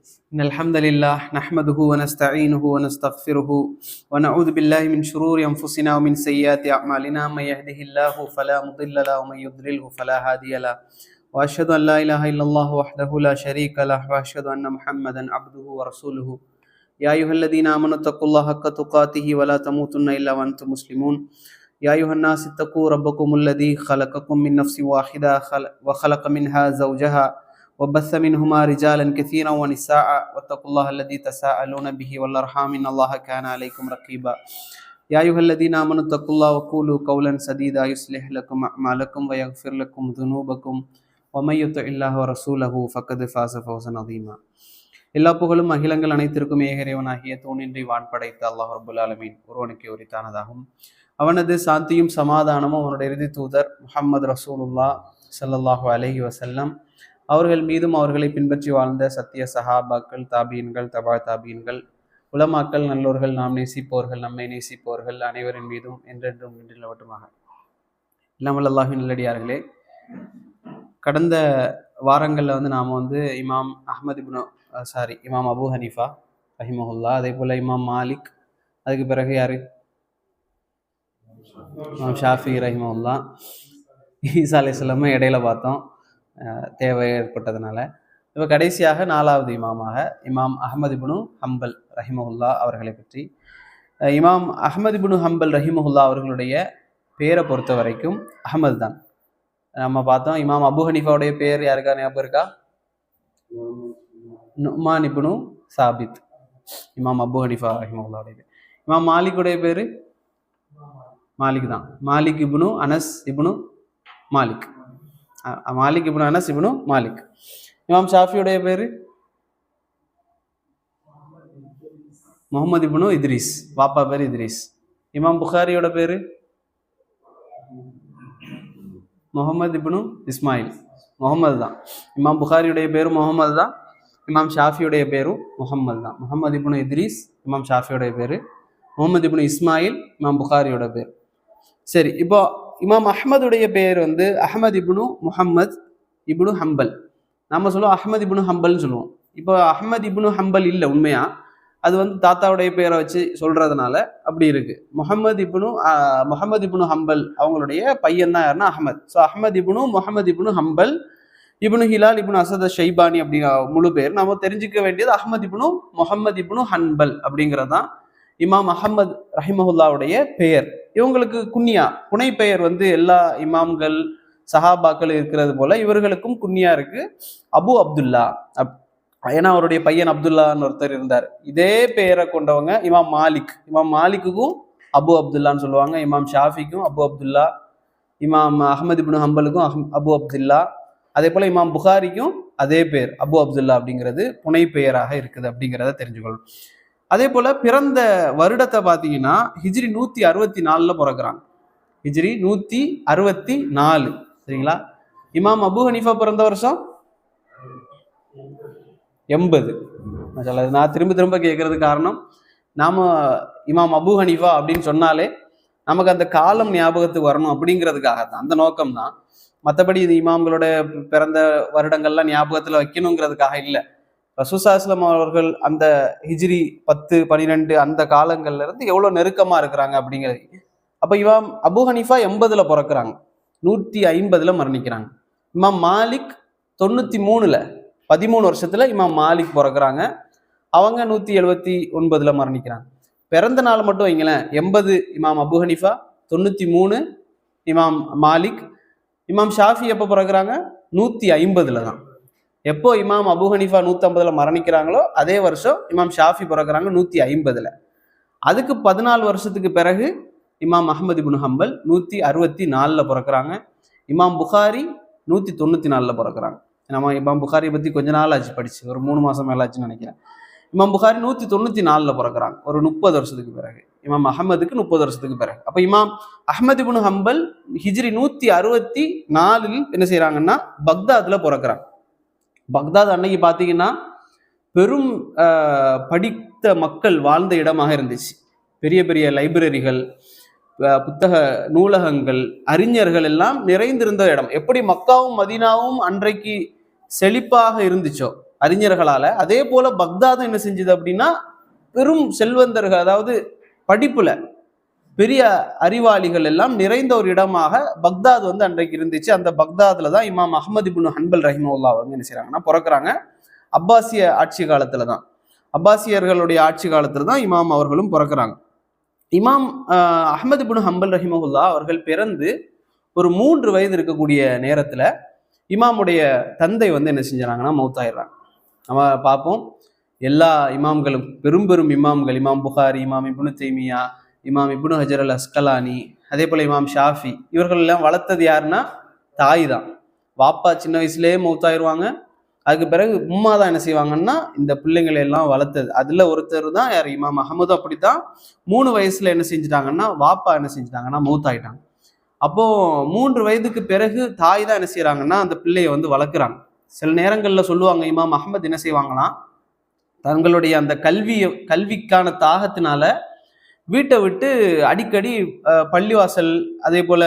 إن الحمد لله نحمده ونستعينه ونستغفره ونعوذ بالله من شرور أنفسنا ومن سيئات أعمالنا من يهده الله فلا مضل له ومن يضلله فلا هادي له وأشهد أن لا إله إلا الله وحده لا شريك له وأشهد أن محمدا عبده ورسوله يا أيها الذين آمنوا اتقوا الله حق تقاته ولا تموتن إلا وأنتم مسلمون يا أيها الناس اتقوا ربكم الذي خلقكم من نفس واحدة وخلق منها زوجها وبث منهما رجالا كثيرا ونساء واتقوا الله الذي تساءلون به والأرحام إن الله كان عليكم رقيبا يا أيها الذين آمنوا اتقوا الله وقولوا قولا سديدا يصلح لكم أعمالكم ويغفر لكم ذنوبكم ومن يطع الله ورسوله فقد فاز فوزا عظيما. எல்லா புகழும் அகிலங்கள் அனைத்திற்கும் ஏகரைவனாகிய தூணின்றி வான் படைத்த அல்லாஹ் ரப்புல் ஆலமீன் ஒருவனுக்கு உரித்தானதாகும். அவனது சாந்தியும் சமாதானமும் அவனுடைய இறுதி தூதர் முஹம்மது ரசூலுல்லாஹ் ஸல்லல்லாஹு அலைஹி வஸல்லம் அவர்கள் மீதும் அவர்களை பின்பற்றி வாழ்ந்த சத்திய சஹாபாக்கள், தாபீன்கள், தபா தாபீன்கள், உலமாக்கள், நல்லோர்கள், நாம் நேசிப்போர்கள், நம்மை நேசிப்போர்கள் அனைவரின் மீதும் என்றென்றும் நிலவட்டுமாக. இல்லாமல் அல்லாஹ்வின் நல்லடியார்களே, கடந்த வாரங்களில் நாம் இமாம் இமாம் அபு ஹனீஃபா ரஹிமஹுல்லா, அதே போல் இமாம் மாலிக், அதுக்கு பிறகு யார், இமாம் ஷாஃபி ரஹிமஹுல்லா, ஈசா அலைஹிஸ்ஸலாம் இடையில பார்த்தோம், தேவை ஏற்பட்டதுனால. இப்போ கடைசியாக 4வது இமாமாக இமாம் அஹ்மது இப்னு ஹம்பல் ரஹிமஹுல்லா அவர்களை பற்றி. இமாம் அஹ்மது இப்னு ஹம்பல் ரஹிமஹுல்லா அவர்களுடைய பேரை பொறுத்த வரைக்கும் அஹ்மது தான். நம்ம பார்த்தோம். இமாம் அபு ஹனீஃபாவுடைய பேர் யாருக்கா ஞாபகம் இருக்கா? நுமான் இப்னு சாபித். இமாம் அபு ஹனீஃபா ரஹிமஹுல்லாவுடைய பேர். இமாம் மாலிக்குடைய பேர் மாலிக் தான். மாலிக் இப்னு அனஸ் இப்னு மாலிக். மாலிக் இப்னு அனஸ் இப்னு மாலிக். இமாம் ஷாஃபியுடைய பேர் முகமது இப்னு இத்ரீஸ், வாப்பா பேர் இத்ரீஸ். இமாம் புகாரியோட பேர் முகமது இப்னு இஸ்மாயில், முகமது தான். இமாம் புகாரியுடைய பேரும் முகமது தான், இமாம் ஷாஃபியுடைய பேரும் முகமது தான். முகமது இப்னு இத்ரீஸ் இமாம் ஷாஃபியோடைய பேர், முகமது இப்னு இஸ்மாயில் இமாம் புகாரியோட பேர். சரி, இப்போ இமாம் அஹ்மதுடைய பேர் அஹ்மது இப்னு முஹம்மத் இப்னு ஹம்பல். நம்ம சொல்லுவோம் அஹ்மது இப்னு ஹம்பல்னு சொல்லுவோம். இப்போ அஹ்மது இப்னு ஹம்பல் இல்லை, உண்மையா அது தாத்தாவுடைய பேரை வச்சு சொல்றதுனால அப்படி இருக்கு. முகமது இப்னு ஹம்பல் அவங்களுடைய பையன் தான் யாருன்னா அஹ்மத். ஸோ அஹ்மது இப்னு முஹம்மது இப்னு ஹம்பல் இப்னு ஹிலால் இப்னு அசத் ஷைபானி அப்படிங்கிற முழு பேர். நம்ம தெரிஞ்சுக்க வேண்டியது அஹ்மது இப்னு முஹம்மது இப்னு ஹன்பல் அப்படிங்கிறது தான் இமாம் அஹ்மத் ரஹிமஹுல்லாவுடைய பெயர். இவங்களுக்கு குன்னியா, புனை பெயர் எல்லா இமாம்கள் சஹாபாக்கள் இருக்கிறது போல இவர்களுக்கும் குன்னியா இருக்கு, அபு அப்துல்லா. ஏன்னா அவருடைய பையன் அப்துல்லான்னு ஒருத்தர் இருந்தார். இதே பெயரை கொண்டவங்க இமாம் மாலிக். இமாம் மாலிக்குக்கும் அபு அப்துல்லான்னு சொல்லுவாங்க. இமாம் ஷாஃபிக்கும் அபு அப்துல்லா, இமாம் அஹ்மது இப்னு ஹம்பலுக்கும் அபு அப்துல்லா, அதே போல இமாம் புகாரிக்கும் அதே பேர் அபு அப்துல்லா அப்படிங்கிறது புனை பெயராக இருக்குது அப்படிங்கிறத தெரிஞ்சுக்கணும். அதே போல பிறந்த வருடத்தை பார்த்தீங்கன்னா ஹிஜ்ரி 164 பிறக்கிறாங்க. ஹிஜ்ரி 164, சரிங்களா? இமாம் அபு ஹனீஃபா பிறந்த வருஷம் 80. நான் திரும்ப கேட்கறது காரணம், நாம இமாம் அபு ஹனீஃபா அப்படின்னு சொன்னாலே நமக்கு அந்த காலம் ஞாபகத்துக்கு வரணும் அப்படிங்கிறதுக்காக தான், அந்த நோக்கம் தான். மற்றபடி இது இமாம்களோட பிறந்த வருடங்கள்லாம் ஞாபகத்துல வைக்கணுங்கிறதுக்காக இல்லை. ரசூலுல்லாஹி ஸல்லல்லாஹு அலைஹி வஸல்லம் அவர்கள் அந்த ஹிஜ்ரி 10, 12 அந்த காலங்கள்ல இருந்து எவ்வளவு நெருக்கமா இருக்கிறாங்க அப்படிங்கிறது. அப்ப இமாம் அபு ஹனீஃபா 80ல பிறக்கிறாங்க, 150ல மரணிக்கிறாங்க. இமாம் மாலிக் 93ல 13 வருஷத்துல இமாம் மாலிக் பிறக்கிறாங்க. அவங்க 179ல மரணிக்கிறாங்க. பிறந்த நாள் மட்டும் வைங்களேன், 80 இமாம் அபு ஹனீஃபா, 93 இமாம் மாலிக். இமாம் ஷாஃபி எப்போ பிறக்கிறாங்க? 150ல தான். எப்போ இமாம் அபு ஹனீஃபா 150ல மரணிக்கிறாங்களோ அதே வருஷம் இமாம் ஷாஃபி பிறக்கிறாங்க 150ல. அதுக்கு 14 வருஷத்துக்கு பிறகு இமாம் அஹ்மது இப்னு ஹம்பல் 164ல பிறக்கிறாங்க. இமாம் புகாரி 194ல பிறக்கிறாங்க. நம்ம இமாம் புகாரியை பற்றி கொஞ்ச நாள் ஆச்சு படிச்சு, ஒரு 3 மாதம் மேலாச்சுன்னு நினைக்கிறேன். இமாம் புகாரி 194ல பிறக்கிறாங்க, ஒரு 30 வருஷத்துக்கு பிறகு. இமாம் அஹ்மதுக்கு 30 வருஷத்துக்கு பிறகு. அப்போ இமாம் அஹ்மது இப்னு ஹம்பல் ஹிஜ்ரி 164 என்ன செய்யறாங்கன்னா பக்தாத்ல பிறக்கிறாங்க. பக்தாத் அன்னைக்கு பார்த்தீங்கன்னா பெரும் படித்த மக்கள் வாழ்ந்த இடமாக இருந்துச்சு. பெரிய பெரிய லைப்ரரிகள், புத்தக நூலகங்கள், அறிஞர்கள் எல்லாம் நிறைந்திருந்த இடம். எப்படி மக்காவும் மதீனாவும் அன்றைக்கு செழிப்பாக இருந்துச்சோ அறிஞர்களால. அதே போல பக்தாதும் என்ன செஞ்சது அப்படின்னா பெரும் செல்வந்தர்கள், அதாவது படிப்புல பெரிய அறிவாளிகள் எல்லாம் நிறைந்த ஒரு இடமாக பக்தாத் வந்து அன்றைக்கு இருந்துச்சு. அந்த பக்தாதுல தான் இமாம் அஹ்மது இப்னு ஹன்பல் ரஹிமஹுல்லா அவங்க என்ன செய்யறாங்கன்னா பிறக்கிறாங்க. அப்பாசிய ஆட்சி காலத்துல தான், அப்பாசியர்களுடைய ஆட்சி காலத்துல தான் இமாம் அவர்களும் பிறக்கிறாங்க. இமாம் அஹ்மது இப்னு ஹம்பல் ரஹிமஹுல்லா அவர்கள் பிறந்து ஒரு 3 வயது இருக்கக்கூடிய நேரத்துல இமாமுடைய தந்தை வந்து என்ன செஞ்சாங்கன்னா மௌத்தாயிடுறாங்க. நம்ம பார்ப்போம், எல்லா இமாம்களும் பெரும் பெரும் இமாம்கள், இமாம் புகாரி, இமாம் இப்னு தைமியா, இமாம் இப்னு ஹஜர் அல் அஸ்கலானி, அதே போல இமாம் ஷாஃபி, இவர்கள் எல்லாம் வளர்த்தது யாருன்னா தாய் தான். வாப்பா சின்ன வயசுலேயே மௌத்தாயிருவாங்க. அதுக்கு பிறகு உம்மா தான் என்ன செய்வாங்கன்னா இந்த பிள்ளைங்களை எல்லாம் வளர்த்தது. அதுல ஒருத்தர் தான் யார், இமாம் அஹமது. அப்படித்தான் 3 வயசுல என்ன செஞ்சுட்டாங்கன்னா வாப்பா என்ன செஞ்சுட்டாங்கன்னா மௌத்தாயிட்டாங்க. அப்போ 3 வயதுக்கு பிறகு தாய் தான் என்ன செய்யறாங்கன்னா அந்த பிள்ளையை வந்து வளர்க்குறாங்க. சில நேரங்கள்ல சொல்லுவாங்க, இமாம் அஹமது என்ன செய்வாங்கன்னா தங்களுடைய அந்த கல்விக்கான தாகத்தினால வீட்டை விட்டு அடிக்கடி பள்ளிவாசல், அதே போல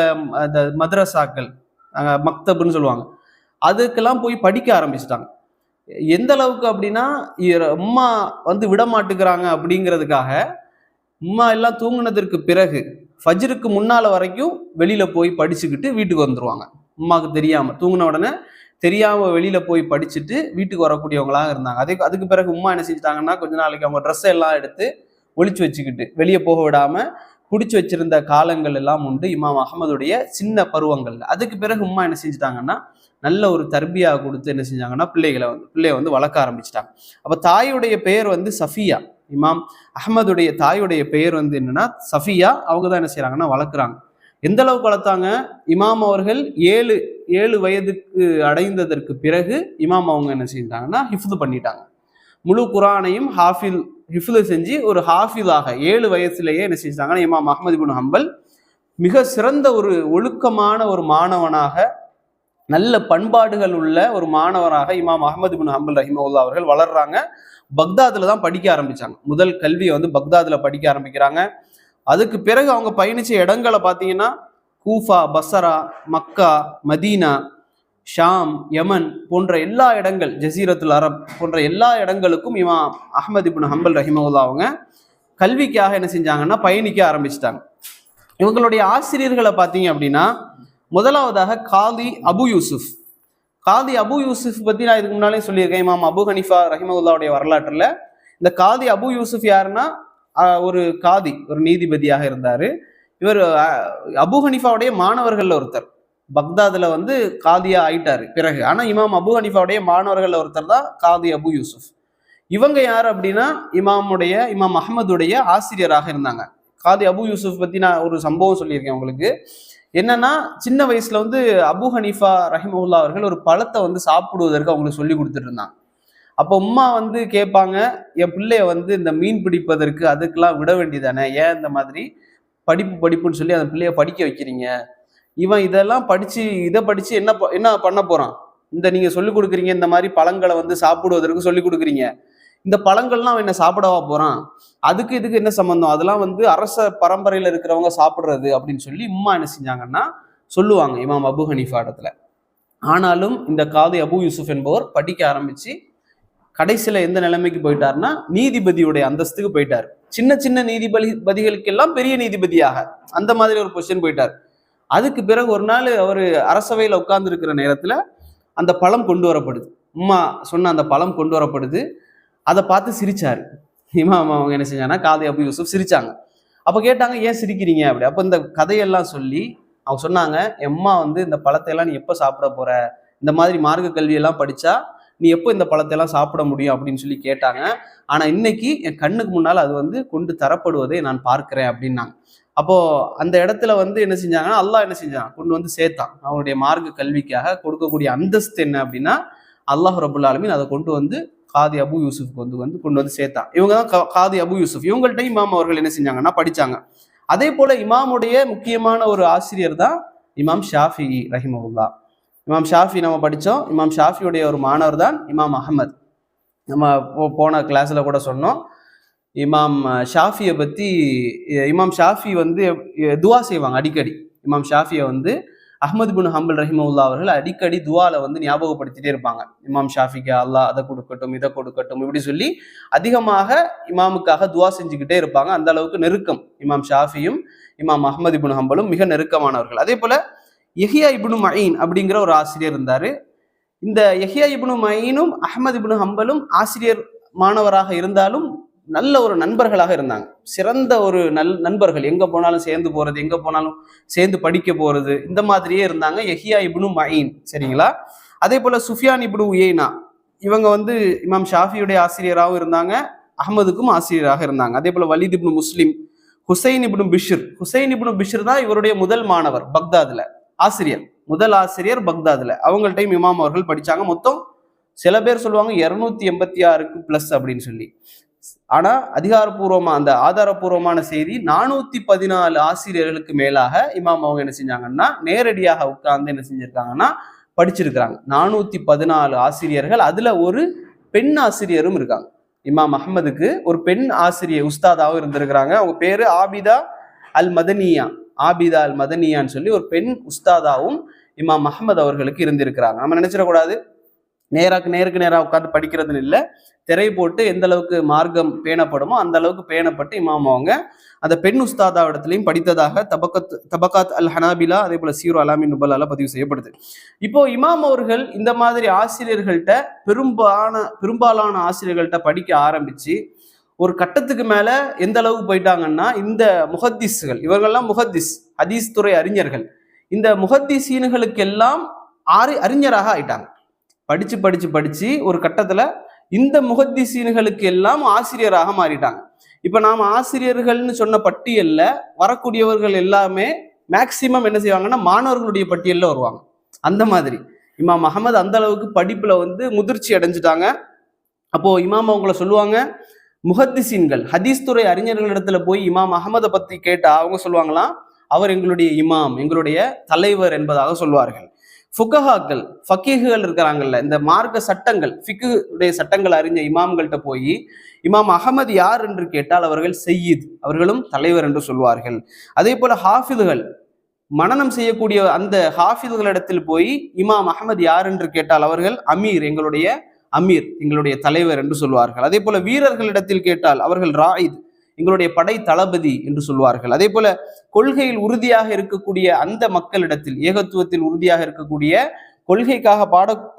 அந்த மதரசாக்கள், மக்தப்னு சொல்லுவாங்க, அதுக்கெல்லாம் போய் படிக்க ஆரம்பிச்சிட்டாங்க. எந்த அளவுக்கு அப்படின்னா உம்மா வந்து விட மாட்டுக்கிறாங்க அப்படிங்கிறதுக்காக உம்மா எல்லாம் தூங்குனதற்கு பிறகு ஃபஜ்ருக்கு முன்னால வரைக்கும் வெளியில போய் படிச்சுக்கிட்டு வீட்டுக்கு வந்துருவாங்க. உம்மாவுக்கு தெரியாம, தூங்கின உடனே தெரியாம வெளியில போய் படிச்சுட்டு வீட்டுக்கு வரக்கூடியவங்களாக இருந்தாங்க. அதுக்கு பிறகு உம்மா என்ன செஞ்சிட்டாங்கன்னா கொஞ்ச நாளைக்கு அவங்க ட்ரெஸ் எல்லாம் எடுத்து ஒளிச்சு வச்சுக்கிட்டு வெளியே போக விடாம பிடிச்சி வச்சிருந்த காலங்கள் எல்லாம் உண்டு இமாம் அஹமதுடைய சின்ன பருவங்கள்ல. அதுக்கு பிறகு உம்மா என்ன செஞ்சிட்டாங்கன்னா நல்ல ஒரு தர்பியா கொடுத்து என்ன செஞ்சாங்கன்னா பிள்ளைய வந்து வளர்க்க ஆரம்பிச்சிட்டாங்க. அப்ப தாயுடைய பெயர் வந்து சஃபியா. இமாம் அஹமதுடைய தாயுடைய பெயர் வந்து என்னன்னா சஃபியா. அவங்க தான் என்ன செய்யறாங்கன்னா வளர்க்குறாங்க. எந்த அளவுக்கு வளர்த்தாங்க, இமாம் அவர்கள் 7 வயதுக்கு அடைந்ததற்கு பிறகு இமாம் அவங்க என்ன செஞ்சிட்டாங்கன்னா ஹிஃப்து பண்ணிட்டாங்க. முழு குரானையும் ஹிஃப்து செஞ்சு ஒரு ஹாஃபிதாக 7 வயசுலேயே என்ன செஞ்சாங்கன்னா இமாம் அஹ்மது இப்னு ஹம்பல் மிக சிறந்த ஒரு ஒழுக்கமான ஒரு மாணவனாக, நல்ல பண்பாடுகள் உள்ள ஒரு மாணவராக இமாம் அஹ்மது இப்னு ஹம்பல் ரஹிமஹுல்லா அவர்கள் வளர்றாங்க. பக்தாதுல தான் படிக்க ஆரம்பிச்சாங்க. முதல் கல்வியை வந்து பக்தாதுல படிக்க ஆரம்பிக்கிறாங்க. அதுக்கு பிறகு அவங்க பயணிச்ச இடங்களை பார்த்தீங்கன்னா கூஃபா, பசரா, மக்கா, மதீனா, ஷாம், யமன் போன்ற எல்லா இடங்கள், ஜசீரத்துல் அரப் போன்ற எல்லா இடங்களுக்கும் இமாம் அஹ்மது இப்னு ஹம்பல் ரஹிமஹுல்லா அவங்க கல்விக்காக என்ன செஞ்சாங்கன்னா பயணிக்க ஆரம்பிச்சிட்டாங்க. இவங்களுடைய ஆசிரியர்களை பார்த்தீங்க அப்படின்னா முதலாவதாக காதி அபு யூசுப். காதி அபு யூசுப் பத்தி நான் இதுக்கு முன்னாலே சொல்லியிருக்கேன். இமாம் அபு ஹனிஃபா ரஹிமஹுல்லாவுடைய வரலாற்றுல இந்த காதி அபு யூசுப் யாருன்னா ஒரு காதி, ஒரு நீதிபதியாக இருந்தாரு. இவர் அபு ஹனிஃபாவுடைய மாணவர்கள்ல ஒருத்தர். பக்தாதுல வந்து காதியா ஆயிட்டாரு பிறகு. ஆனா இமாம் அபு ஹனிஃபாவுடைய மாணவர்கள்ல ஒருத்தர் தான் காதி அபு யூசுப். இவங்க யார் அப்படின்னா இமாம் அஹ்மதுடைய ஆசிரியராக இருந்தாங்க. காதி அபு யூசுப் பத்தி நான் ஒரு சம்பவம் சொல்லியிருக்கேன் உங்களுக்கு. என்னன்னா சின்ன வயசுல வந்து அபு ஹனீஃபா ரஹிமஹுல்லா அவர்கள் ஒரு பழத்தை வந்து சாப்பிடுவதற்கு அவங்களுக்கு சொல்லி கொடுத்துட்டு இருந்தாங்க. அப்போ உம்மா வந்து கேட்பாங்க, என் பிள்ளைய வந்து இந்த மீன் பிடிப்பதற்கு அதுக்கெல்லாம் விட வேண்டியதானே, ஏன் இந்த மாதிரி படிப்புன்னு சொல்லி அந்த பிள்ளைய படிக்க வைக்கிறீங்க, இவன் இதெல்லாம் இதை படிச்சு என்ன பண்ண போறான், இந்த நீங்க சொல்லிக் கொடுக்குறீங்க இந்த மாதிரி பழங்களை வந்து சாப்பிடுவதற்கு சொல்லி கொடுக்குறீங்க, இந்த பழங்கள்லாம் அவன் என்ன சாப்பிடவா போறான், இதுக்கு என்ன சம்பந்தம், அதெல்லாம் வந்து அரச பரம்பரையில இருக்கிறவங்க சாப்பிடுறது அப்படின்னு சொல்லி உம்மா என்ன செஞ்சாங்கன்னா சொல்லுவாங்க இமாம் அபு ஹனீஃபா இடத்துல. ஆனாலும் இந்த காதி அபு யூசுப் என்பவர் படிக்க ஆரம்பிச்சு கடைசியில எந்த நிலைமைக்கு போயிட்டாருன்னா நீதிபதியுடைய அந்தஸ்துக்கு போயிட்டார். சின்ன சின்ன நீதிபதிகளுக்கெல்லாம் பெரிய நீதிபதியாக அந்த மாதிரி ஒரு பொசிஷன் போயிட்டார். அதுக்கு பிறகு ஒரு நாள் அவர் அரசவையில உட்கார்ந்து இருக்கிற நேரத்துல அந்த பழம் கொண்டு வரப்படுது. உம்மா சொன்ன அந்த பழம் கொண்டு வரப்படுது. அதை பார்த்து சிரிச்சாரு. இமாம் அவங்க என்ன செஞ்சாங்கன்னா காதி அபு யூசுப் சிரிச்சாங்க. அப்ப கேட்டாங்க, ஏன் சிரிக்கிறீங்க அப்படி? அப்ப இந்த கதையெல்லாம் சொல்லி அவங்க சொன்னாங்க, எம்மா வந்து இந்த பழத்தை எல்லாம் நீ எப்ப சாப்பிட போற, இந்த மாதிரி மார்க்க கல்வியெல்லாம் படிச்சா நீ எப்போ இந்த பழத்தை எல்லாம் சாப்பிட முடியும் அப்படின்னு சொல்லி கேட்டாங்க. ஆனா இன்னைக்கு என் கண்ணுக்கு முன்னால் அது வந்து கொண்டு தரப்படுவதை நான் பார்க்கிறேன் அப்படின்னாங்க. அப்போ அந்த இடத்துல வந்து என்ன செஞ்சாங்கன்னா அல்லாஹ் என்ன செஞ்சான், கொண்டு வந்து சேர்த்தான். அவனுடைய மார்க்க கல்விக்காக கொடுக்கக்கூடிய அந்தஸ்து என்ன அப்படின்னா அல்லாஹ் ரபுல் ஆலமீன் அதை கொண்டு வந்து காதி அபு யூசுஃப்க்கு கொண்டு வந்து சேர்த்தான். இவங்க தான் காதி அபு யூசுப். இவங்கள்ட்ட இமாம் அவர்கள் என்ன செஞ்சாங்கன்னா படிச்சாங்க. அதே போல இமாமுடைய முக்கியமான ஒரு ஆசிரியர் தான் இமாம் ஷாஃபி ரஹிமஹுல்லா. இமாம் ஷாஃபி நம்ம படித்தோம். இமாம் ஷாஃபியுடைய ஒரு மாணவர் தான் இமாம் அஹமத். நம்ம போன கிளாஸ்ல கூட சொன்னோம். இமாம் ஷாஃபியை பற்றி இமாம் ஷாஃபி வந்து துவா செய்வாங்க அடிக்கடி. இமாம் ஷாஃபியை வந்து அஹ்மது பின் ஹம்பல் ரஹிமவுல்லா அவர்கள் அடிக்கடி துவால வந்து ஞாபகப்படுத்திட்டே இருப்பாங்க. இமாம் ஷாஃபிக்கு அல்லாஹ் அதை கொடுக்கட்டும் இதை கொடுக்கட்டும் இப்படி சொல்லி அதிகமாக இமாமுக்காக துவா செஞ்சுக்கிட்டே இருப்பாங்க. அந்த அளவுக்கு நெருக்கம் இமாம் ஷாஃபியும் இமாம் அஹ்மது பின் ஹம்பலும் மிக நெருக்கமானவர்கள். அதே போல யஹ்யா இப்னு மயீன் அப்படிங்கிற ஒரு ஆசிரியர் இருந்தாரு. இந்த யஹ்யா இப்னு மயீனும் அஹ்மது பின் ஹம்பலும் ஆசிரியர் மாணவராக இருந்தாலும் நல்ல ஒரு நண்பர்களாக இருந்தாங்க. சிறந்த ஒரு நண்பர்கள், எங்க போனாலும் சேர்ந்து போறது, எங்க போனாலும் சேர்ந்து படிக்க போறது, இந்த மாதிரியே இருந்தாங்க யஹ்யா இப்னு மயீன். சரிங்களா? அதே போல சுஃபியான் இப்னு உயைனா, இவங்க வந்து இமாம் ஷாஃபியுடைய ஆசிரியராகவும் இருந்தாங்க, அஹ்மதுக்கும் ஆசிரியராக இருந்தாங்க. அதே போல வலீத் இப்னு முஸ்லிம், ஹுசைன் இப்னு பிஷ்ர் தான் இவருடைய முதல் மாணவர் பக்தாதுல, ஆசிரியர், முதல் ஆசிரியர் பக்தாதுல. அவங்கள்ட்டையும் இமாம் அவர்கள் படிச்சாங்க. மொத்தம் சில பேர் சொல்லுவாங்க 286க்கு பிளஸ் அப்படின்னு சொல்லி. ஆனா அதிகாரப்பூர்வமா அந்த ஆதாரப்பூர்வமான செய்தி 414 ஆசிரியர்களுக்கு மேலாக இமாம் அவங்க என்ன செஞ்சாங்கன்னா நேரடியாக உட்கார்ந்து என்ன செஞ்சிருக்காங்கன்னா படிச்சிருக்கிறாங்க. 414 ஆசிரியர்கள், அதுல ஒரு பெண் ஆசிரியரும் இருக்காங்க. இமாம் அஹ்மதுக்கு ஒரு பெண் ஆசிரியர் உஸ்தாதாவும் இருந்திருக்கிறாங்க. அவங்க பேரு ஆபிதா அல் மதனியான்னு சொல்லி ஒரு பெண் உஸ்தாதாவும் இமாம் அஹ்மது அவர்களுக்கு இருந்திருக்கிறாங்க. நம்ம நினைச்சிடக்கூடாது நேருக்கு நேராக உட்காந்து படிக்கிறதுன்னு இல்லை, திரை போட்டு எந்த அளவுக்கு மார்க்கம் பேணப்படுமோ அந்த அளவுக்கு பேணப்பட்டு இமாம் அவங்க அந்த பெண் உஸ்தாதாவிடத்திலையும் படித்ததாக தபகாத் அல் ஹனாபிலா அதே போல சீரு அலாமின் நுபலால பதிவு செய்யப்படுது. இப்போ இமாம் அவர்கள் இந்த மாதிரி ஆசிரியர்கள்ட்ட பெரும்பாலான ஆசிரியர்கள்ட்ட படிக்க ஆரம்பிச்சு ஒரு கட்டத்துக்கு மேல எந்த அளவுக்கு போயிட்டாங்கன்னா, இந்த முஹத்திஸ்கள், இவர்கள்லாம் ஹதீஸ் துறை அறிஞர்கள், இந்த முஹத்திசீன்களுக்கெல்லாம் அறிஞராக ஆயிட்டாங்க. படிச்சு ஒரு கட்டத்துல இந்த முஹத்திசீன்களுக்கு எல்லாம் ஆசிரியராக மாறிட்டாங்க. இப்ப நாம ஆசிரியர்கள்னு சொன்ன பட்டியல்ல வரக்கூடியவர்கள் எல்லாமே மேக்சிமம் என்ன செய்வாங்கன்னா மாணவர்களுடைய பட்டியல்ல வருவாங்க. அந்த மாதிரி இமாம் அஹ்மது அந்த அளவுக்கு படிப்புல வந்து முதிர்ச்சி அடைஞ்சிட்டாங்க. அப்போ இமாம் அவங்கள சொல்லுவாங்க, முஹத்திசீன்கள் ஹதீஸ் துறை அறிஞர்களிடத்துல போய் இமாம் அஹ்மதை பத்தி கேட்டா அவங்க சொல்லுவாங்களாம், அவர் எங்களுடைய இமாம், எங்களுடைய தலைவர் என்பதாக சொல்வார்கள். ஃபுகஹாக்கள், ஃபக்கீஹுகள் இருக்கிறாங்கல்ல, இந்த மார்க்க சட்டங்கள், ஃபிக்குடைய சட்டங்கள் அறிஞ்ச இமாம்கள்ட்ட போய் இமாம் அஹ்மது யார் என்று கேட்டால் அவர்கள் சையீத், அவர்களும் தலைவர் என்று சொல்வார்கள். அதே போல ஹாஃபிதுகள், மனனம் செய்யக்கூடிய அந்த ஹாஃபிதுகளிடத்தில் போய் இமாம் அஹ்மது யார் என்று கேட்டால் அவர்கள் எங்களுடைய தலைவர் என்று சொல்வார்கள். அதே போல வீரர்களிடத்தில் கேட்டால் அவர்கள் ராயித், எங்களுடைய படை தளபதி என்று சொல்வார்கள். அதே போல கொள்கையில் உறுதியாக இருக்கக்கூடிய அந்த மக்களிடத்தில், ஏகத்துவத்தில் உறுதியாக இருக்கக்கூடிய, கொள்கைக்காக